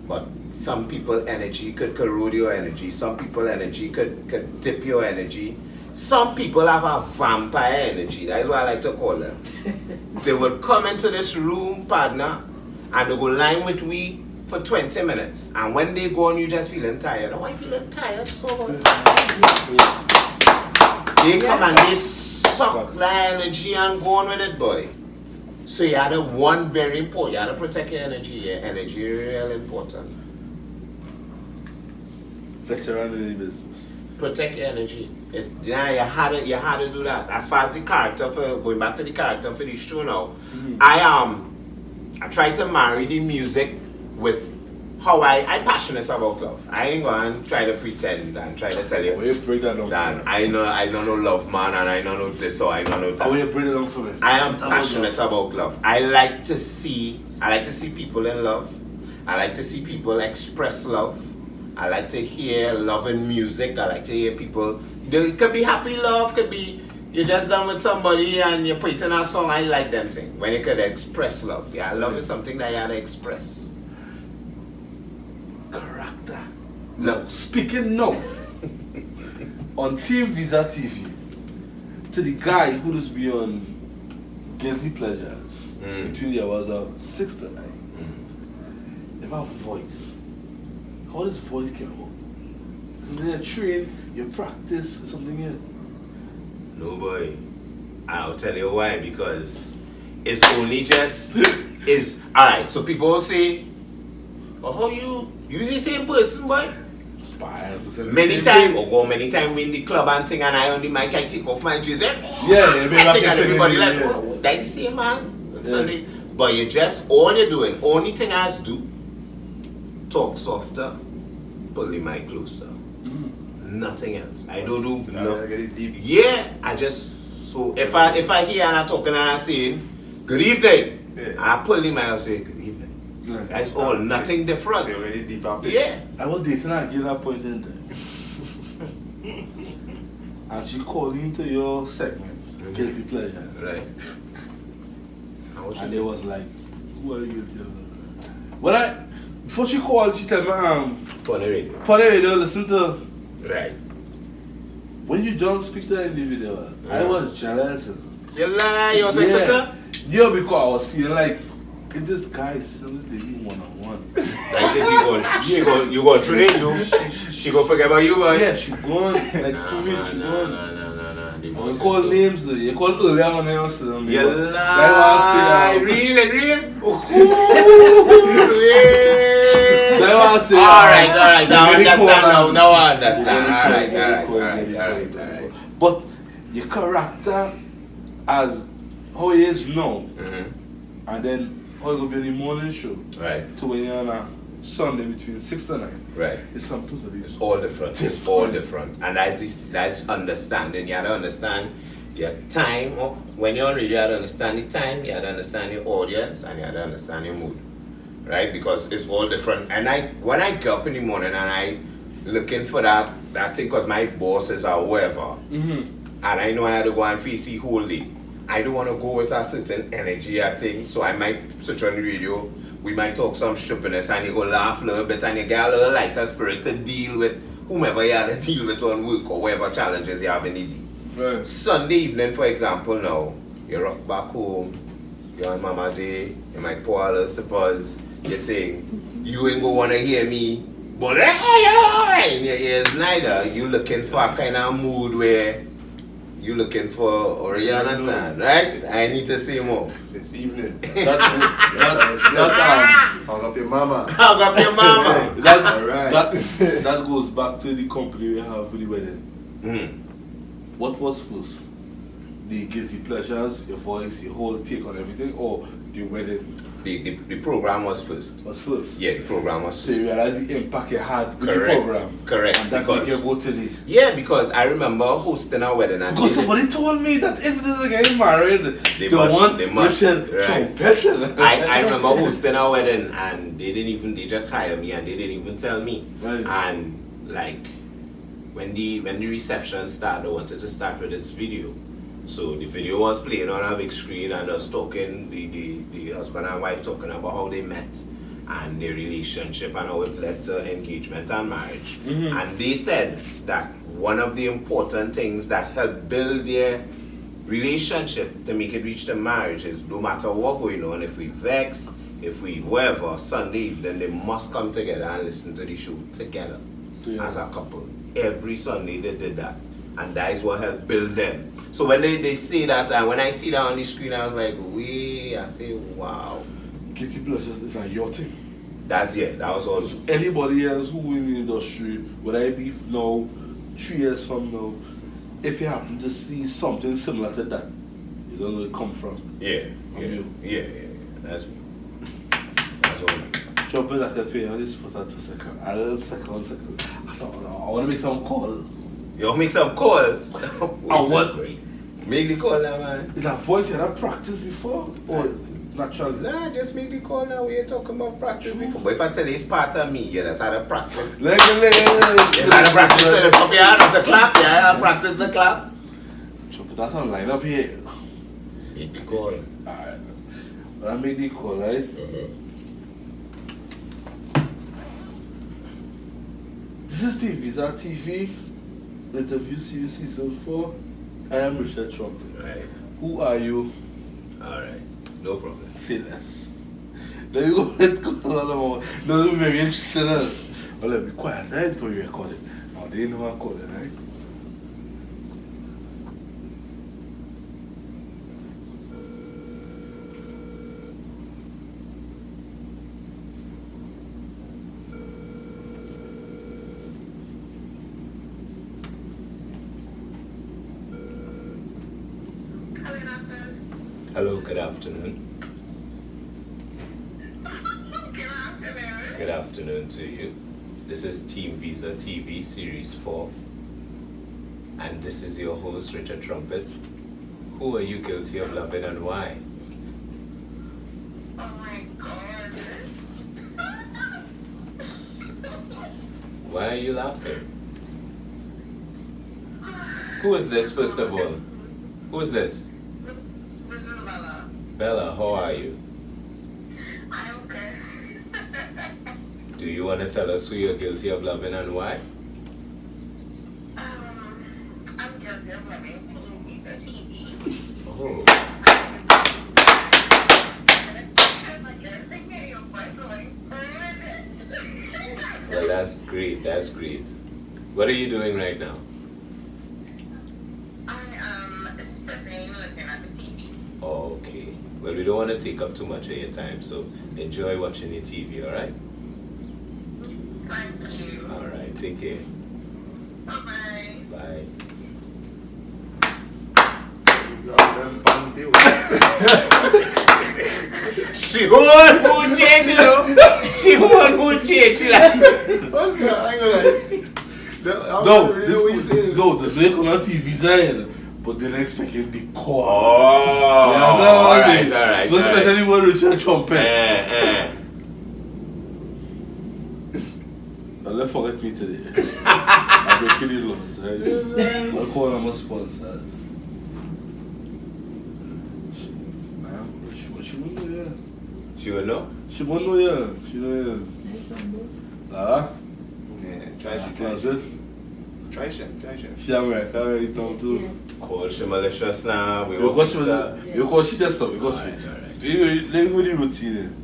[SPEAKER 3] but some people energy could corrode your energy. Some people energy could tip your energy. Some people have a vampire energy. That is what I like to call them. They would come into this room, partner, and they go line with we for 20 minutes. And when they go on, you just feeling tired. Oh, I'm feeling tired so much. They come and they suck that energy and go on with it, boy. So you had one very important. You had to protect your energy. Your energy is really important.
[SPEAKER 1] Veteran in the business.
[SPEAKER 3] Protect your energy. You had to do that. As far as the character, going back to the character for the show now, I try to marry the music with how I'm passionate about love. I ain't going to try to pretend and try to tell you that I don't know love, man, and I don't know this or I don't know that.
[SPEAKER 1] How will you bring it down for me?
[SPEAKER 3] I am passionate about love. I like to see people in love. I like to see people express love. I like to hear love in music. I like to hear people. It could be happy love, could be you're just done with somebody and you're putting a song. I like them things. When you could express love. Yeah, love is something that you have to express.
[SPEAKER 1] Character.
[SPEAKER 3] No.
[SPEAKER 1] Speaking now, on TeamViza TV, to the guy who does be on Guilty Pleasures between the hours of 6 to 9, you have a voice. How does voice come out? Something you train, you practice, something else?
[SPEAKER 3] No, boy. I'll tell you why. Because it's only just alright. So people will say, "Oh, how you the same person, boy?" Many times we in the club and thing, and I on the mic, I take off my jersey. And everybody like, "Oh, that the same man." Yeah. But you just all you're doing, only thing I have to do, talk softer, pull the mic closer. nothing else. I don't do
[SPEAKER 4] I get it deep.
[SPEAKER 3] Yeah, I just so if I hear and I talking and I saying good evening,
[SPEAKER 4] Yeah.
[SPEAKER 3] I pull him and I say good evening.
[SPEAKER 1] Yeah.
[SPEAKER 3] That's all, nothing different.
[SPEAKER 4] They're very deep up.
[SPEAKER 3] Yeah.
[SPEAKER 1] I was dating her at that point in time. And she called into your segment, Guilty Pleasure.
[SPEAKER 3] Right.
[SPEAKER 1] And they was like, who are you guilty of? Before she called, she told me,
[SPEAKER 3] On the radio.
[SPEAKER 1] Put the radio, listen to.
[SPEAKER 3] Right.
[SPEAKER 1] When you don't speak to her in the video, I was jealous.
[SPEAKER 3] You lie, you was like something?
[SPEAKER 1] Yeah, because I was feeling like, if this guy is still living one-on-one.
[SPEAKER 3] Like if you go train you, she go forget about you, boy.
[SPEAKER 1] Yeah, she gone. Like 2 weeks, she gone.
[SPEAKER 3] No.
[SPEAKER 1] You call names, you call earlier on and else.
[SPEAKER 3] You lie. Real. Alright. Now I understand. Alright.
[SPEAKER 1] But your character as how it is now, and then how it will be in the morning show,
[SPEAKER 3] Right.
[SPEAKER 1] to when you're on a Sunday between 6 to 9.
[SPEAKER 3] Right.
[SPEAKER 1] It's something totally
[SPEAKER 3] It's all different. It's all different. And that's understanding. You have to understand your time. When you're on radio, you have to understand the time, you have to understand your audience, and you have to understand your mood. Right? Because it's all different. And when I get up in the morning and I looking for that thing, because my bosses are whoever, and I know I had to go and face the whole day. I don't want to go with a certain energy or thing, so I might switch on the radio. We might talk some stupidness and you go laugh a little bit and you get a little lighter spirit to deal with whomever you have to deal with on work or whatever challenges you have in the day.
[SPEAKER 1] Right.
[SPEAKER 3] Sunday evening, for example, now, you rock back home, you're on Mama Day, you might pour a little suppers, you think, you ain't gonna wanna hear me, but in your ears neither. You looking for a kind of mood where you looking for, or you understand, right? I need to say more.
[SPEAKER 4] This evening.
[SPEAKER 1] That
[SPEAKER 4] Hug up your mama.
[SPEAKER 3] Hug up your mama.
[SPEAKER 4] Alright.
[SPEAKER 1] that goes back to the company we have for the wedding. What was first? The guilty pleasures, your voice, your whole take on everything, or the wedding
[SPEAKER 3] The program was first.
[SPEAKER 1] was first?
[SPEAKER 3] Yeah, the program was
[SPEAKER 1] So you
[SPEAKER 3] first.
[SPEAKER 1] realize the impact it had with
[SPEAKER 3] Correct.
[SPEAKER 1] the program.
[SPEAKER 3] Correct.
[SPEAKER 1] And that
[SPEAKER 3] Because-
[SPEAKER 1] made you go to the...
[SPEAKER 3] Yeah, because I remember hosting a wedding and
[SPEAKER 1] Because somebody told me that if this is getting married,
[SPEAKER 3] They
[SPEAKER 1] the
[SPEAKER 3] must-
[SPEAKER 1] one
[SPEAKER 3] they must,
[SPEAKER 1] you said,
[SPEAKER 3] right.
[SPEAKER 1] Trumpet.
[SPEAKER 3] I remember hosting a wedding and they just hired me and they didn't even tell me.
[SPEAKER 1] Right.
[SPEAKER 3] And like when the reception started, I wanted to start with this video. So the video was playing on a big screen and us talking, the husband and wife talking about how they met and their relationship and how it led to engagement and marriage. And they said that one of the important things that helped build their relationship to make it reach to marriage is no matter what going on, if we vex, if we whatever, Sunday evening, they must come together and listen to the show together as a couple. Every Sunday they did that. And that is what helped build them. So when they say that, and when I see that on the screen, I was like, I say, wow.
[SPEAKER 1] Guilty pleasures is a your thing.
[SPEAKER 3] That was all.
[SPEAKER 1] Anybody else who in the industry, whether it be now, 3 years from now, if you happen to see something similar to that, you don't know where it come from.
[SPEAKER 3] Yeah. That's me. That's all.
[SPEAKER 1] Trumpet, I can pay on this for 2 seconds. A little second. I want to make some calls.
[SPEAKER 3] You want to make some calls?
[SPEAKER 1] What?
[SPEAKER 3] Make the call now, man.
[SPEAKER 1] Is that voice you had practiced before? Or naturally?
[SPEAKER 3] Nah, just make the call now. We ain't talking about practice before. But if I tell you it's part of me, yeah, that's how to practice.
[SPEAKER 1] Legs.
[SPEAKER 3] That's how to practice the clap, yeah, that's the clap, yeah, I practice the clap.
[SPEAKER 1] Trumpet, that's on line up here.
[SPEAKER 3] Make the call.
[SPEAKER 1] Alright. But I made the call, right? This is TeamViza TV. Interview Series Season 4. I am Richard Trumpet.
[SPEAKER 3] Right.
[SPEAKER 1] Who are you?
[SPEAKER 3] Alright. No problem.
[SPEAKER 1] Say less. Let me go ahead and call on more. No, it's very interesting. But let me be quiet, right? Because you record it. Now they know I'm calling, right?
[SPEAKER 3] Hello, good afternoon. Good afternoon to you. This is TeamViza TV Series 4. And this is your host, Richard Trumpet. Who are you guilty of loving and why?
[SPEAKER 5] Oh my God.
[SPEAKER 3] Why are you laughing? Who is this, first of all? Who is this?
[SPEAKER 5] This is Bella.
[SPEAKER 3] Bella, how are you?
[SPEAKER 5] I'm okay.
[SPEAKER 3] Do you want to tell us who you're guilty of loving and why?
[SPEAKER 5] I'm guilty of loving TeamViza TV.
[SPEAKER 3] Oh, well, that's great. That's great. What are you doing right now?
[SPEAKER 5] I am sitting looking at the TV.
[SPEAKER 3] Oh, okay. Well, we don't want to take up too much of your time, so enjoy watching your TV, alright?
[SPEAKER 5] Thank you.
[SPEAKER 3] Alright, take care.
[SPEAKER 5] Bye-bye.
[SPEAKER 3] Bye. She won't mood change, you know. She won't mood change, you know.
[SPEAKER 4] What's that? I ain't gonna
[SPEAKER 1] No, they come on TeamViza, but they're not expecting the core.
[SPEAKER 3] Oh,
[SPEAKER 1] Yeah,
[SPEAKER 3] alright.
[SPEAKER 1] So especially when Richard Trumpet. Now let's forget me today. I'm breaking the laws, right? I'll call them a sponsor. She won't know, yeah.
[SPEAKER 3] She will know?
[SPEAKER 1] She won't know, yeah. She know, yeah. Ah?
[SPEAKER 4] Yeah,
[SPEAKER 1] That's it.
[SPEAKER 4] Try shit.
[SPEAKER 1] She America right now too.
[SPEAKER 3] Call she malicious now. We
[SPEAKER 1] Because she just saw, because she.
[SPEAKER 3] Alright.
[SPEAKER 1] Let me go the routine.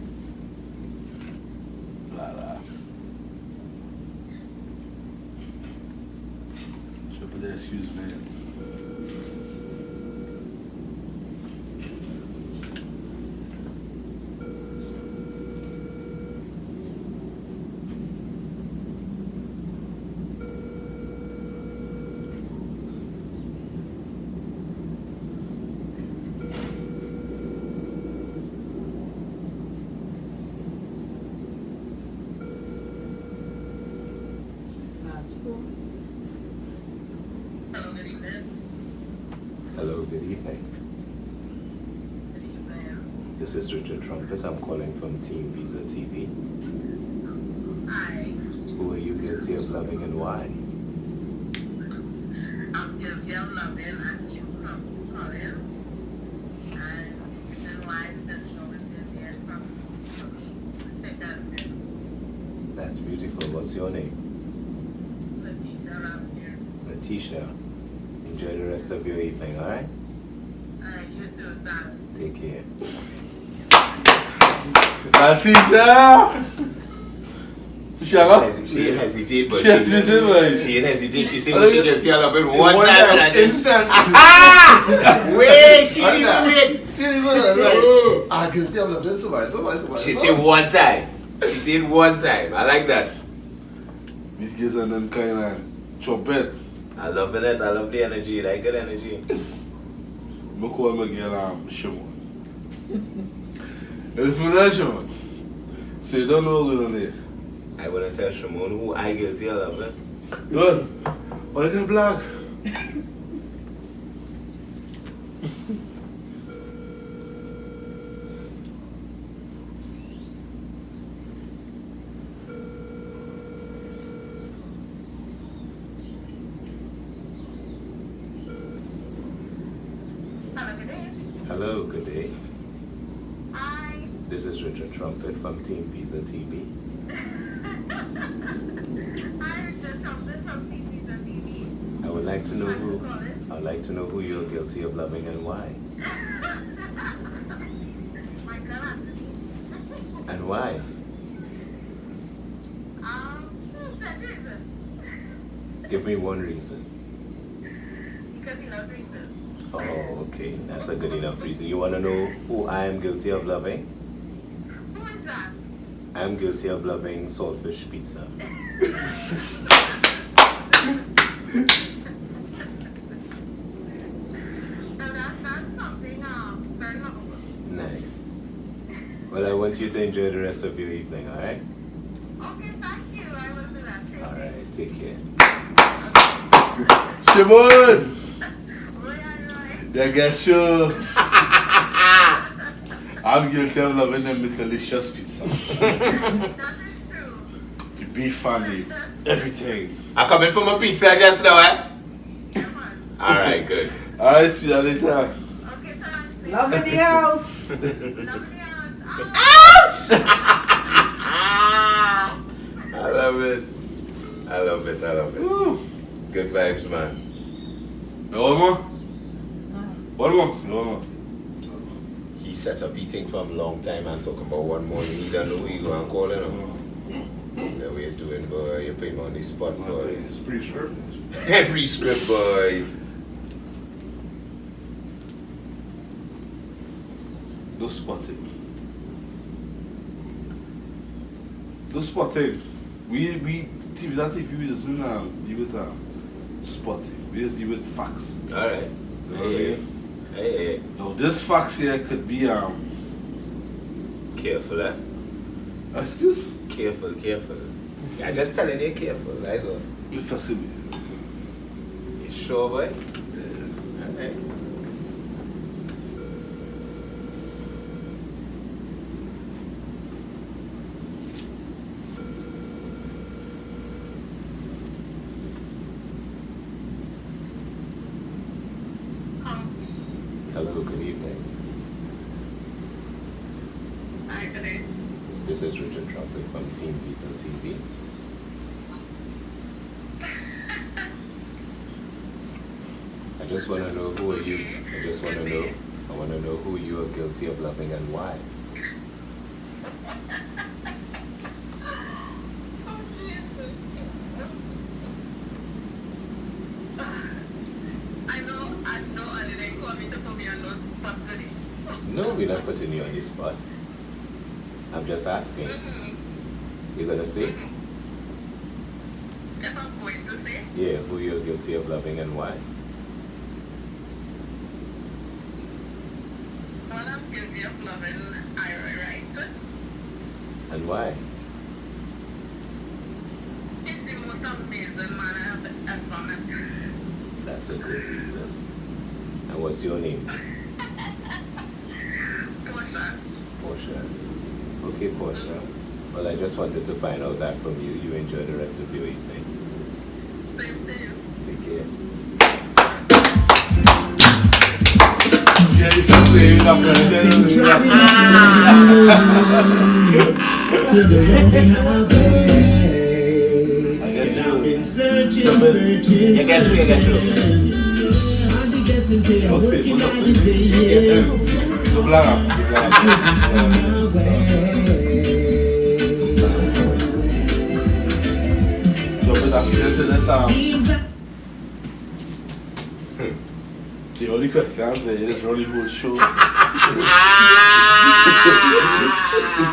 [SPEAKER 1] Excuse me.
[SPEAKER 5] Hello, good evening.
[SPEAKER 3] Hello, good evening.
[SPEAKER 5] Good evening.
[SPEAKER 3] This is Richard Trumpet. I'm calling from TeamViza TV.
[SPEAKER 5] Hi.
[SPEAKER 3] Who are you guilty of loving and why?
[SPEAKER 5] I'm guilty of loving and you from calling. And why that's always been there from me. Take that.
[SPEAKER 3] That's beautiful. What's your name?
[SPEAKER 5] Letitia around here.
[SPEAKER 3] Letitia. Enjoy the rest of your evening, alright?
[SPEAKER 5] You too, Dad.
[SPEAKER 3] Take care.
[SPEAKER 1] Letitia! She
[SPEAKER 3] hesitated, but
[SPEAKER 1] she hesitated, man.
[SPEAKER 3] She didn't hesitate. She said she guilty of loving one
[SPEAKER 4] One
[SPEAKER 3] time.
[SPEAKER 4] time,
[SPEAKER 3] And I just,
[SPEAKER 4] instant.
[SPEAKER 3] wait, she didn't even wait.
[SPEAKER 4] She didn't even like, I can tell them somebody.
[SPEAKER 3] She said one time. She said one time. I like that.
[SPEAKER 1] These guys are them kind of trumpet.
[SPEAKER 3] I love it. I love the energy. Like good energy.
[SPEAKER 1] I call my girl Shimon. It's for that Shimon. So you don't know what's going on there.
[SPEAKER 3] I want to tell Shimon who I guilty of loving.
[SPEAKER 1] Good. Oh, you can black.
[SPEAKER 5] Hello, good day.
[SPEAKER 3] Hello, good day.
[SPEAKER 5] Hi.
[SPEAKER 3] This is Richard Trumpet from TeamViza TV.
[SPEAKER 5] Hi, Richard Trumpet from TeamViza TV.
[SPEAKER 3] I would like to know
[SPEAKER 5] Thanks for
[SPEAKER 3] who.
[SPEAKER 5] calling.
[SPEAKER 3] I'd like to know who you're guilty of loving and why.
[SPEAKER 5] My girl Anthony.
[SPEAKER 3] And why?
[SPEAKER 5] That reason.
[SPEAKER 3] Give me one reason.
[SPEAKER 5] Because he loves reasons.
[SPEAKER 3] Oh, okay. That's a good enough reason. You want to know who I am guilty of loving?
[SPEAKER 5] Who is that?
[SPEAKER 3] I'm guilty of loving saltfish pizza.
[SPEAKER 5] So that's something very lovable.
[SPEAKER 3] Nice. Well, I want you to enjoy the rest of your evening, alright?
[SPEAKER 5] Okay, thank you. I will do that. Take care.
[SPEAKER 3] Alright, take care.
[SPEAKER 1] Shimon!
[SPEAKER 5] Roy and Roy.
[SPEAKER 1] You get you. I'm guilty of loving them with delicious pizza.
[SPEAKER 5] That is true.
[SPEAKER 1] The beef funny, everything.
[SPEAKER 3] I come in for my pizza just now, eh?
[SPEAKER 5] Yeah, man.
[SPEAKER 3] Alright, good.
[SPEAKER 1] Alright, see you later.
[SPEAKER 5] Okay, thanks.
[SPEAKER 6] Love in the house.
[SPEAKER 5] Love you. Ouch!
[SPEAKER 3] I love it. I love it. I love it.
[SPEAKER 1] Woo.
[SPEAKER 3] Good vibes, man.
[SPEAKER 1] One more? One more? One more.
[SPEAKER 3] He set up eating for a long time and talking about one more. You don't know who you go and call him. The way you're doing, boy. You're putting me on the spot, boy.
[SPEAKER 1] It's pretty sure.
[SPEAKER 3] Every script, boy.
[SPEAKER 1] No spotting. No spotting. We TeamViza TV we just deal with spotting. We just deal with facts.
[SPEAKER 3] Alright.
[SPEAKER 1] Okay.
[SPEAKER 3] Hey.
[SPEAKER 1] Now this facts here could be
[SPEAKER 3] Careful, eh?
[SPEAKER 1] excuse?
[SPEAKER 3] Careful. I'm just telling you, careful. That's all.
[SPEAKER 1] Impossible.
[SPEAKER 3] You sure, boy?
[SPEAKER 1] Yeah.
[SPEAKER 3] Alright. Hello, good evening.
[SPEAKER 5] Hi, good day.
[SPEAKER 3] This is Richard Trumpet from TeamViza TV. I just want to know who are you. I want to know who you are guilty of loving and why.
[SPEAKER 5] Oh, Jesus. I know, and they call me to put me on those spots today.
[SPEAKER 3] No, we're not putting you on the spot. I'm just asking. You're gonna say?
[SPEAKER 5] If I'm going to say,
[SPEAKER 3] Yeah, who you're guilty of loving and why.
[SPEAKER 5] well, I'm guilty of loving Ira, right?
[SPEAKER 3] And why?
[SPEAKER 5] He's the most amazing man I have ever met.
[SPEAKER 3] That's a good reason. And what's your name?
[SPEAKER 5] Portia.
[SPEAKER 3] Portia. Okay, Portia. Well, I just wanted to find out that from you. You enjoy the rest of your evening.
[SPEAKER 5] Same to you.
[SPEAKER 3] Take care.
[SPEAKER 1] Yeah, it's a thing. I'm gonna tell you.
[SPEAKER 2] To the lonely highway.
[SPEAKER 1] I get
[SPEAKER 2] I've
[SPEAKER 1] you.
[SPEAKER 2] been searching. I
[SPEAKER 3] get you.
[SPEAKER 2] Hardly getting paid. I'm
[SPEAKER 1] What's it?
[SPEAKER 2] working
[SPEAKER 1] What's up?
[SPEAKER 2] night and day. Yeah.
[SPEAKER 1] The black.
[SPEAKER 2] My way.
[SPEAKER 1] So, but I'm feeling to this
[SPEAKER 2] Seems like
[SPEAKER 1] the only questions there is really whole show.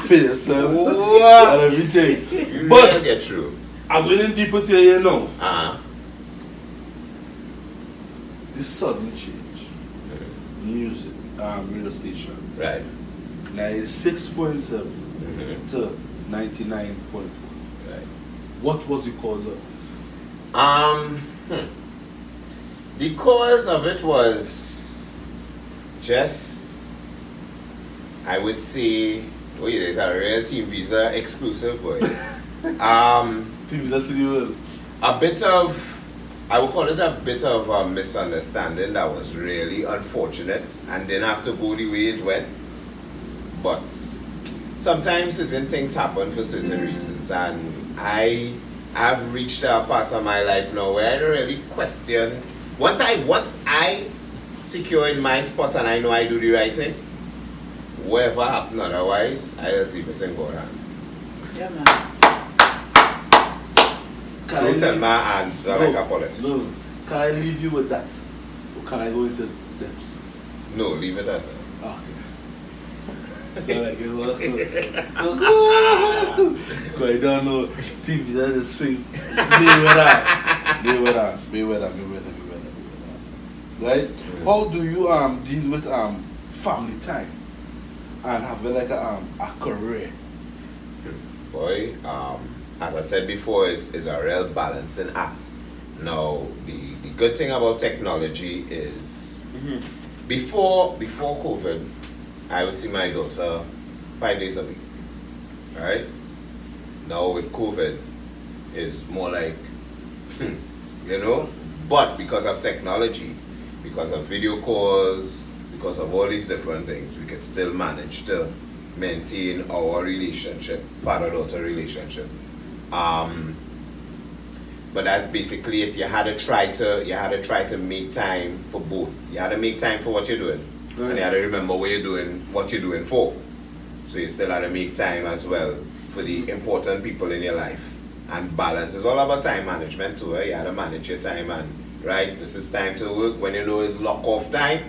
[SPEAKER 1] Fit yourself and everything.
[SPEAKER 3] But
[SPEAKER 1] But
[SPEAKER 3] get true.
[SPEAKER 1] I'm going deeper to you now. This sudden change. Music, radio station.
[SPEAKER 3] Right.
[SPEAKER 1] 96.7 to 99.1.
[SPEAKER 3] Right.
[SPEAKER 1] What was the cause of this?
[SPEAKER 3] The cause of it was just, I would say, it is a real TeamViza exclusive, boy.
[SPEAKER 1] TeamViza to the world.
[SPEAKER 3] A bit of, I would call it a bit of a misunderstanding that was really unfortunate and didn't have to go the way it went. But sometimes certain things happen for certain reasons, and I've reached a part of my life now where I don't really question. Once I secure in my spot and I know I do the right thing, whatever happen otherwise, I just leave it in God's hands.
[SPEAKER 6] Yeah, man.
[SPEAKER 3] Don't tell my aunt like a politician.
[SPEAKER 1] No. Can I leave you with that? Or can I go into depths?
[SPEAKER 3] No, leave it as that.
[SPEAKER 1] Okay. So like, because I don't know, TeamViza is swing. Mayweather. Right? How do you deal with family time and having like a career?
[SPEAKER 3] Boy, as I said before, is a real balancing act. Now, the good thing about technology is before COVID, I would see my daughter 5 days a week. Alright? Now with COVID, it's more like, you know, but because of technology, because of video calls, because of all these different things, we could still manage to maintain our relationship, father-daughter relationship. But that's basically it. You had to try to make time for both. You had to make time for what you're doing, and you had to remember what you're doing for. So you still had to make time as well for the important people in your life. And balance is all about time management too. You had to manage your time, and right, this is time to work when you know it's lock off time,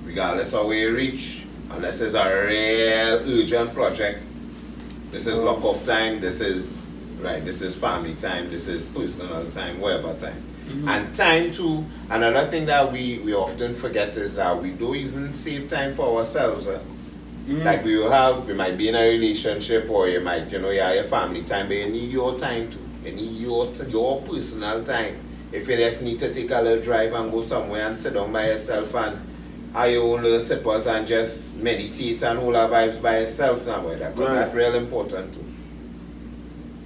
[SPEAKER 3] regardless of where you reach, unless it's a real urgent project. This is lock off time. This is family time, this is personal time, whatever time. And time too, another thing that we often forget is that we don't even save time for ourselves. Like we might be in a relationship, or you might, you have your family time, but you need your time too. You need your personal time. If you just need to take a little drive and go somewhere and sit down by yourself and have your own little sippers and just meditate and all our vibes by yourself now, that's real important too.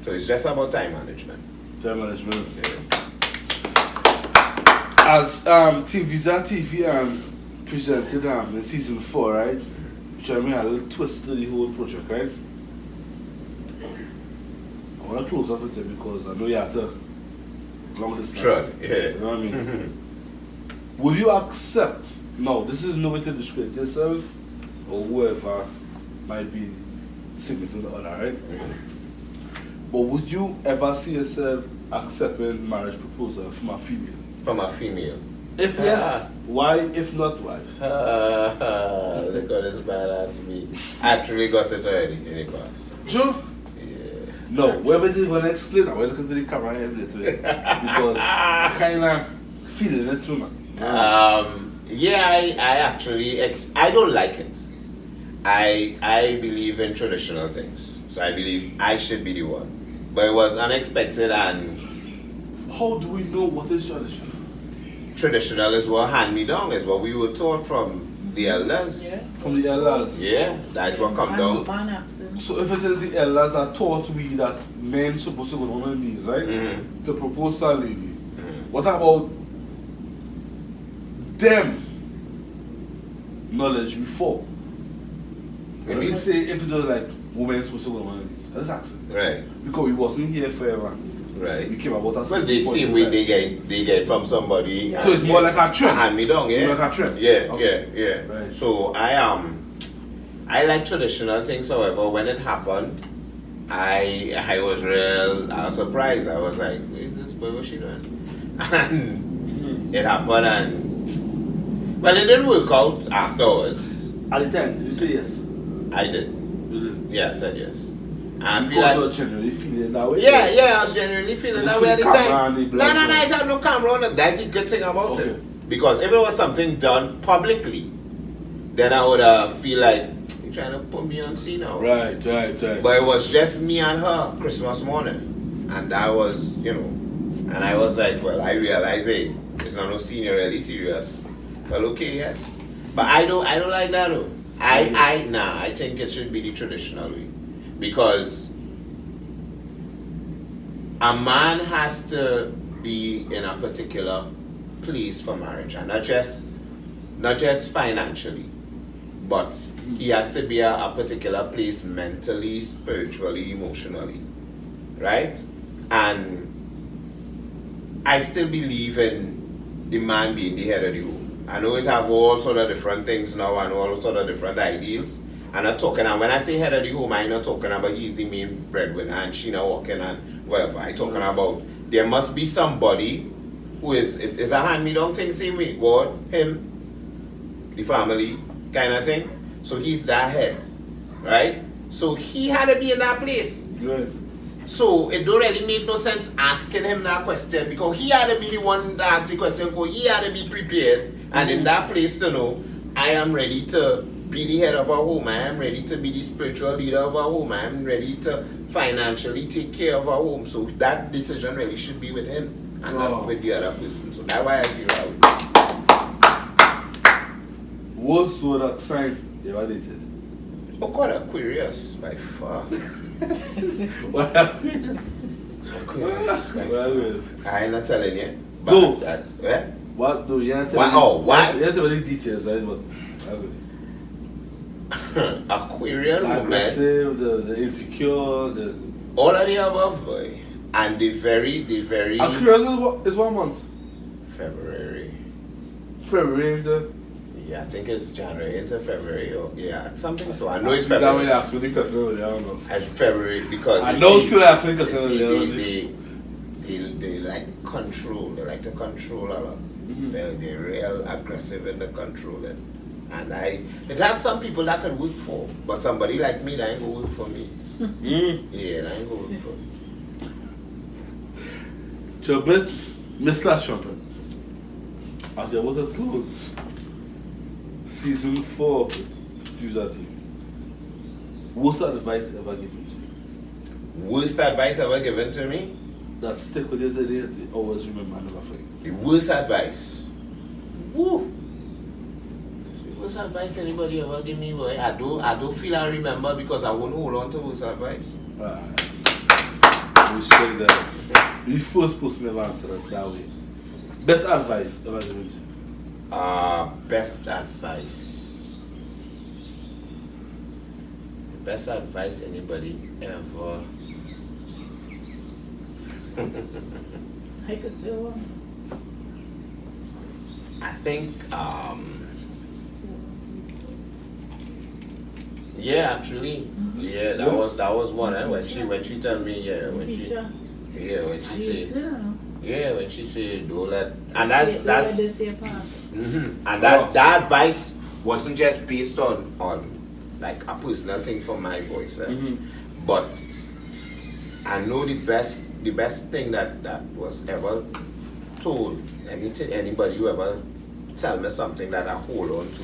[SPEAKER 3] So it's just about time management.
[SPEAKER 1] Time management.
[SPEAKER 3] Yeah.
[SPEAKER 1] As TeamViza TV presented in season 4, right? Which I mean a little twist to the whole project, right? I want to close off with it because I know you have to long distance.
[SPEAKER 3] Sure, yeah.
[SPEAKER 1] You know what I mean? Would you accept, no, this is no way to discredit yourself or whoever might be significant other, right? But would you ever see yourself accepting marriage proposal from a female?
[SPEAKER 3] From a female?
[SPEAKER 1] If yes, why? If not, why?
[SPEAKER 3] Look at this bad out to me. I actually got it already in the past.
[SPEAKER 1] Sure?
[SPEAKER 3] Yeah.
[SPEAKER 1] No, whoever is going to explain that, we're looking to the camera every day to it. Because I kind of feeling it too, man.
[SPEAKER 3] Yeah, I actually, I don't like it. I believe in traditional things. So I believe I should be the one. But it was unexpected, and
[SPEAKER 1] how do we know what is traditional?
[SPEAKER 3] Traditional is what hand-me-down, is what we were taught from the elders.
[SPEAKER 6] Yeah.
[SPEAKER 1] From the elders?
[SPEAKER 3] Yeah, that's what come down.
[SPEAKER 1] So if it is the elders that taught we that men supposed to go on their knees, right? To propose to a lady. What about them knowledge before? When we say if it was like women supposed to go on their knees. Let's ask it.
[SPEAKER 3] Right.
[SPEAKER 1] Because we wasn't here forever.
[SPEAKER 3] Right.
[SPEAKER 1] We came about us.
[SPEAKER 3] Well, the same way they get from somebody.
[SPEAKER 1] So it's more like a trend.
[SPEAKER 3] Hand me down, yeah.
[SPEAKER 1] More like a trend.
[SPEAKER 3] Yeah,
[SPEAKER 1] Okay.
[SPEAKER 3] yeah.
[SPEAKER 1] Right.
[SPEAKER 3] So I like traditional things. However, when it happened, I was surprised. I was like, "What is this boy? What's she doing?" And it happened, and well, it didn't work out afterwards.
[SPEAKER 1] At the time, did you say yes?
[SPEAKER 3] I did.
[SPEAKER 1] You did.
[SPEAKER 3] Yeah, I said yes. I feel
[SPEAKER 1] Because
[SPEAKER 3] like
[SPEAKER 1] you're genuinely feeling that way.
[SPEAKER 3] Yeah, I was genuinely feeling
[SPEAKER 1] You
[SPEAKER 3] that way at the
[SPEAKER 1] see camera
[SPEAKER 3] time.
[SPEAKER 1] and the
[SPEAKER 3] No,
[SPEAKER 1] blood
[SPEAKER 3] I had no camera on it. That's the good thing about
[SPEAKER 1] Okay.
[SPEAKER 3] it. Because if it was something done publicly, then I would feel like, you're trying to put me on scene now.
[SPEAKER 1] Right.
[SPEAKER 3] But it was just me and her Christmas morning. And that was, and I was like, well, I realized, hey, it's not no scene, you're really serious. Well, okay, yes. But I don't like that though. I think it should be the traditional way. Because a man has to be in a particular place for marriage, and not just financially, but he has to be a particular place mentally, spiritually, emotionally, right? And I still believe in the man being the head of the home. I know it have all sort of different things now and all sort of different ideals. I'm not talking, and when I say head of the home, I'm not talking about he's the main breadwinner and she not working and whatever. I'm talking about there must be somebody who is a hand-me-down thing, same way. God, him, the family, kind of thing. So he's that head, right? So he had to be in that place.
[SPEAKER 1] Right.
[SPEAKER 3] So it don't really make no sense asking him that question, because he had to be the one to ask the question, because he had to be prepared and in that place to know, I am ready to be the head of our home, I am ready to be the spiritual leader of our home, I am ready to financially take care of our home. So that decision really should be with him and not with the other person. So that's why I feel that way.
[SPEAKER 1] Worst zodiac sign you ever dated?
[SPEAKER 3] Oh God, Aquarius by far.
[SPEAKER 1] What happened?
[SPEAKER 3] Aquarius by far.
[SPEAKER 1] Well,
[SPEAKER 3] I ain't not telling you. But
[SPEAKER 1] No.
[SPEAKER 3] that, eh?
[SPEAKER 1] what do you can't tell
[SPEAKER 3] What?
[SPEAKER 1] me?
[SPEAKER 3] Oh, what?
[SPEAKER 1] You can't tell me the details, right? But
[SPEAKER 3] Aquarian woman.
[SPEAKER 1] aggressive, the insecure, the
[SPEAKER 3] All of the above, boy. And the very
[SPEAKER 1] Aquarius is what month?
[SPEAKER 3] February.
[SPEAKER 1] February into
[SPEAKER 3] Yeah, I think it's January into February or yeah, something so. I know it's
[SPEAKER 1] that way
[SPEAKER 3] February.
[SPEAKER 1] you ask me the question, I don't know.
[SPEAKER 3] And February because
[SPEAKER 1] I
[SPEAKER 3] you
[SPEAKER 1] know
[SPEAKER 3] see,
[SPEAKER 1] still ask me the
[SPEAKER 3] you
[SPEAKER 1] question.
[SPEAKER 3] see, they like control. They like to control a lot. They're real aggressive in the controlling. And it has some people that can work for, but somebody like me that ain't gonna work for me. Yeah, that ain't gonna work for me.
[SPEAKER 1] Trumpet, Mr. Trumpet. As you want to close season 4 TeamViza TV. What's the advice ever given to you?
[SPEAKER 3] Worst advice ever given to me?
[SPEAKER 1] That stick with you today that you always remember and never forget.
[SPEAKER 3] The worst advice. Woo! The worst advice anybody ever give me, boy. I don't feel I remember because I won't hold on to worst advice.
[SPEAKER 1] Respect that. The first person ever answered that way. Best advice ever given to you?
[SPEAKER 3] Best advice. Best advice anybody ever.
[SPEAKER 6] I could say one.
[SPEAKER 3] I think yeah, actually, yeah, that was one. When she told me, when she
[SPEAKER 6] Teacher.
[SPEAKER 3] when she
[SPEAKER 6] I
[SPEAKER 3] said,
[SPEAKER 6] used to know.
[SPEAKER 3] when she said, don't let, and
[SPEAKER 6] They
[SPEAKER 3] that's
[SPEAKER 6] say pass.
[SPEAKER 3] and that advice wasn't just based on like a personal thing from my voice, but I know the best thing that was ever told anybody who ever tell me something that I hold on to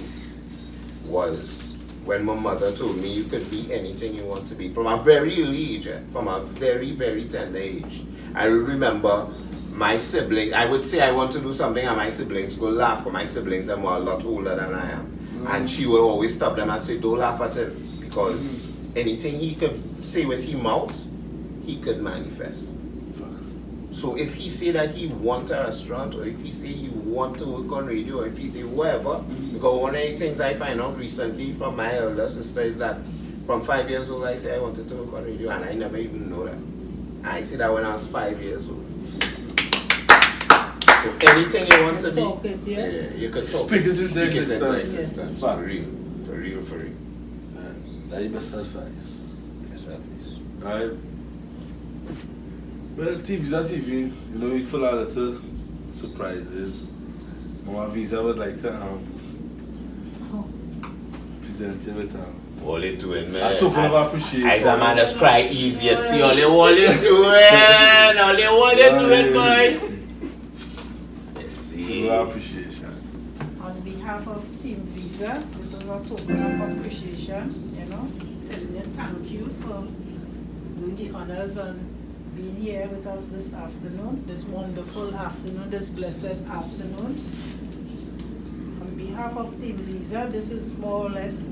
[SPEAKER 3] was when my mother told me you could be anything you want to be from a very early age, from a very, very tender age. I remember my siblings, I would say I want to do something and my siblings would laugh because my siblings are a lot older than I am. And she would always stop them and say, don't laugh at him because anything he could say with his mouth, he could manifest. So if he say that he want a restaurant, or if he say he want to work on radio, or if he say whatever, because one of the things I find out recently from my elder sister is that from 5 years old I say I wanted to work on radio and I never even know that. I see that when I was 5 years old. So anything you want to be, you could talk
[SPEAKER 1] Speak it into
[SPEAKER 3] into
[SPEAKER 1] existence.
[SPEAKER 3] existence.
[SPEAKER 1] Yes.
[SPEAKER 3] For real.
[SPEAKER 1] That's your best advice.
[SPEAKER 3] Yes, advice.
[SPEAKER 1] Alright. Well, TeamViza TV, you know, we full of little surprises. Mama Visa would like to present you with
[SPEAKER 3] All you doing, man.
[SPEAKER 1] a token of appreciation.
[SPEAKER 3] As a man just cry easy, you see all you doing, boy. You see.
[SPEAKER 1] Token of appreciation.
[SPEAKER 6] On behalf of TeamViza, this is a token of appreciation, telling you thank you for doing the honors and being here with us this afternoon, this wonderful afternoon, this blessed afternoon. On behalf of TeamViza, this is more or less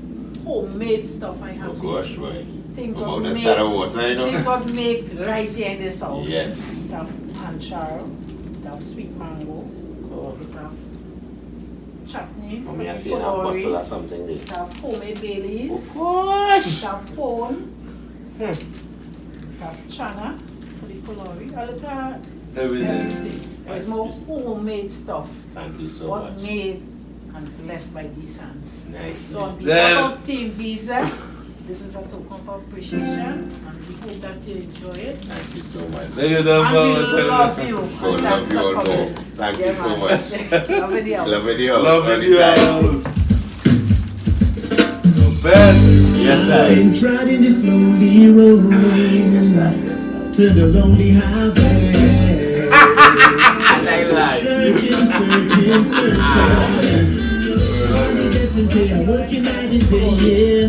[SPEAKER 6] homemade stuff I have.
[SPEAKER 3] Oh gosh, boy.
[SPEAKER 6] Things
[SPEAKER 3] Come
[SPEAKER 6] what
[SPEAKER 3] on,
[SPEAKER 6] make,
[SPEAKER 3] that's not a water, you know.
[SPEAKER 6] things what make right here in this house.
[SPEAKER 3] Yes.
[SPEAKER 6] We have ancharo, we have sweet mango, we have chutney,
[SPEAKER 3] Oh, me I
[SPEAKER 6] for
[SPEAKER 3] see
[SPEAKER 6] the
[SPEAKER 3] a bottle
[SPEAKER 6] puree,
[SPEAKER 3] or something there.
[SPEAKER 6] we have homemade Baileys,
[SPEAKER 3] Of course.
[SPEAKER 6] we have pone, we have chana for the puree, a little everything. There's more homemade stuff.
[SPEAKER 3] Thank you so
[SPEAKER 6] What
[SPEAKER 3] much.
[SPEAKER 6] made and blessed by these hands.
[SPEAKER 3] Nice.
[SPEAKER 6] So on behalf of TeamViza, this is a token of appreciation and we hope that you enjoy it.
[SPEAKER 3] Thank you so much.
[SPEAKER 6] And we love you.
[SPEAKER 3] God
[SPEAKER 6] And
[SPEAKER 3] love
[SPEAKER 6] thanks
[SPEAKER 3] you
[SPEAKER 6] for
[SPEAKER 3] all
[SPEAKER 6] coming.
[SPEAKER 3] more. Thank you so
[SPEAKER 6] man.
[SPEAKER 3] much.
[SPEAKER 6] Love it, house.
[SPEAKER 3] Love video.
[SPEAKER 1] Love
[SPEAKER 3] all the
[SPEAKER 1] videos.
[SPEAKER 3] time.
[SPEAKER 1] No bad.
[SPEAKER 3] Yes,
[SPEAKER 2] Been
[SPEAKER 3] I.
[SPEAKER 2] trotting this lonely road
[SPEAKER 3] Yes, I.
[SPEAKER 2] to the lonely highway.
[SPEAKER 3] And I lie.
[SPEAKER 2] Searching. Only getting paid, I'm working night and day,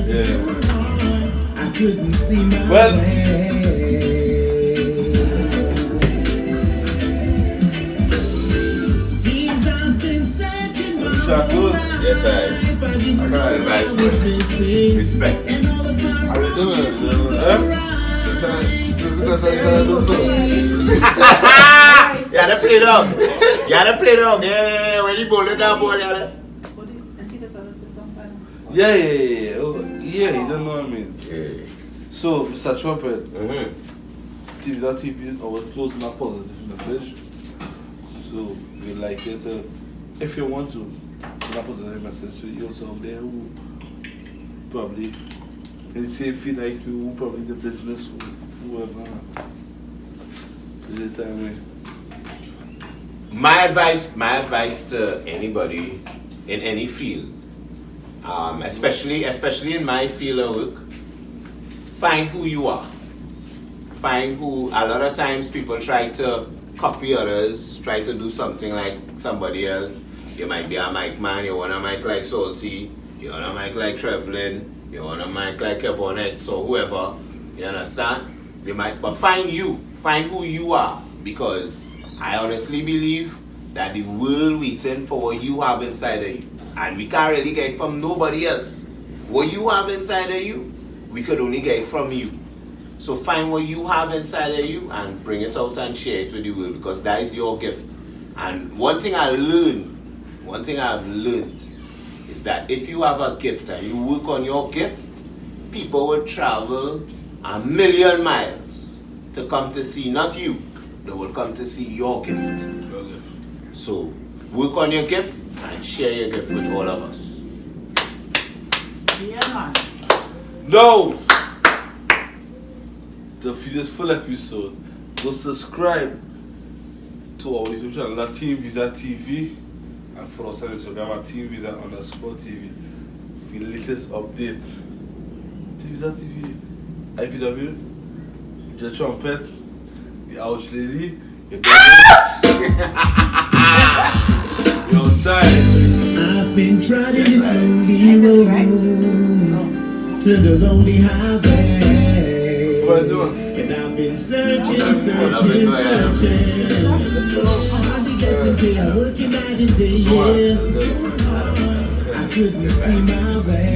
[SPEAKER 2] yeah. I couldn't see my
[SPEAKER 1] Well,
[SPEAKER 2] way.
[SPEAKER 1] shot good.
[SPEAKER 3] Yes, I. Respect.
[SPEAKER 4] I really do it. Because I do so.
[SPEAKER 3] You gotta play dog. You gotta play dog. Yeah, when you bowl it down, bowl it down.
[SPEAKER 1] Yeah. Oh, yeah, you don't know what I mean.
[SPEAKER 3] Yeah.
[SPEAKER 1] So, Mr. Trumpet,
[SPEAKER 3] Mm-hmm.
[SPEAKER 1] TeamViza TV always closing a positive message. So, we like it. If you want to, send a positive message to yourself there who probably in the same field like you, who probably the business, whoever. Is it time?
[SPEAKER 3] My advice to anybody in any field, especially in my field of work, find who you are. Find who. A lot of times people try to copy others, try to do something like somebody else. You might be a mic man, you want a mic like Salty, you want a mic like Trevlin, you want a mic like Ep4 or whoever. You understand? You might, but find who you are, because I honestly believe that the world waiting for what you have inside of you, and we can't really get it from nobody else. What you have inside of you, we could only get it from you. So find what you have inside of you and bring it out and share it with the world, because that is your gift. And one thing I've learned is that if you have a gift and you work on your gift, people will travel 1,000,000 miles to come to see not you, they will come to see your gift. So work on your gift and share your gift with all of us.
[SPEAKER 6] Yeah, man.
[SPEAKER 3] No!
[SPEAKER 1] To view this full episode, go subscribe to our YouTube channel, TeamViza TV, and follow us on Instagram at TeamViza_TV for the latest update. TeamViza TV, IPW, the Trumpet, the Ouch Lady, you're outside.
[SPEAKER 2] I've been trying this lonely road to the lonely highway,
[SPEAKER 1] What are you doing?
[SPEAKER 2] and I've been searching. Hardly getting paid, I'm working night and day, yeah. I couldn't see my way.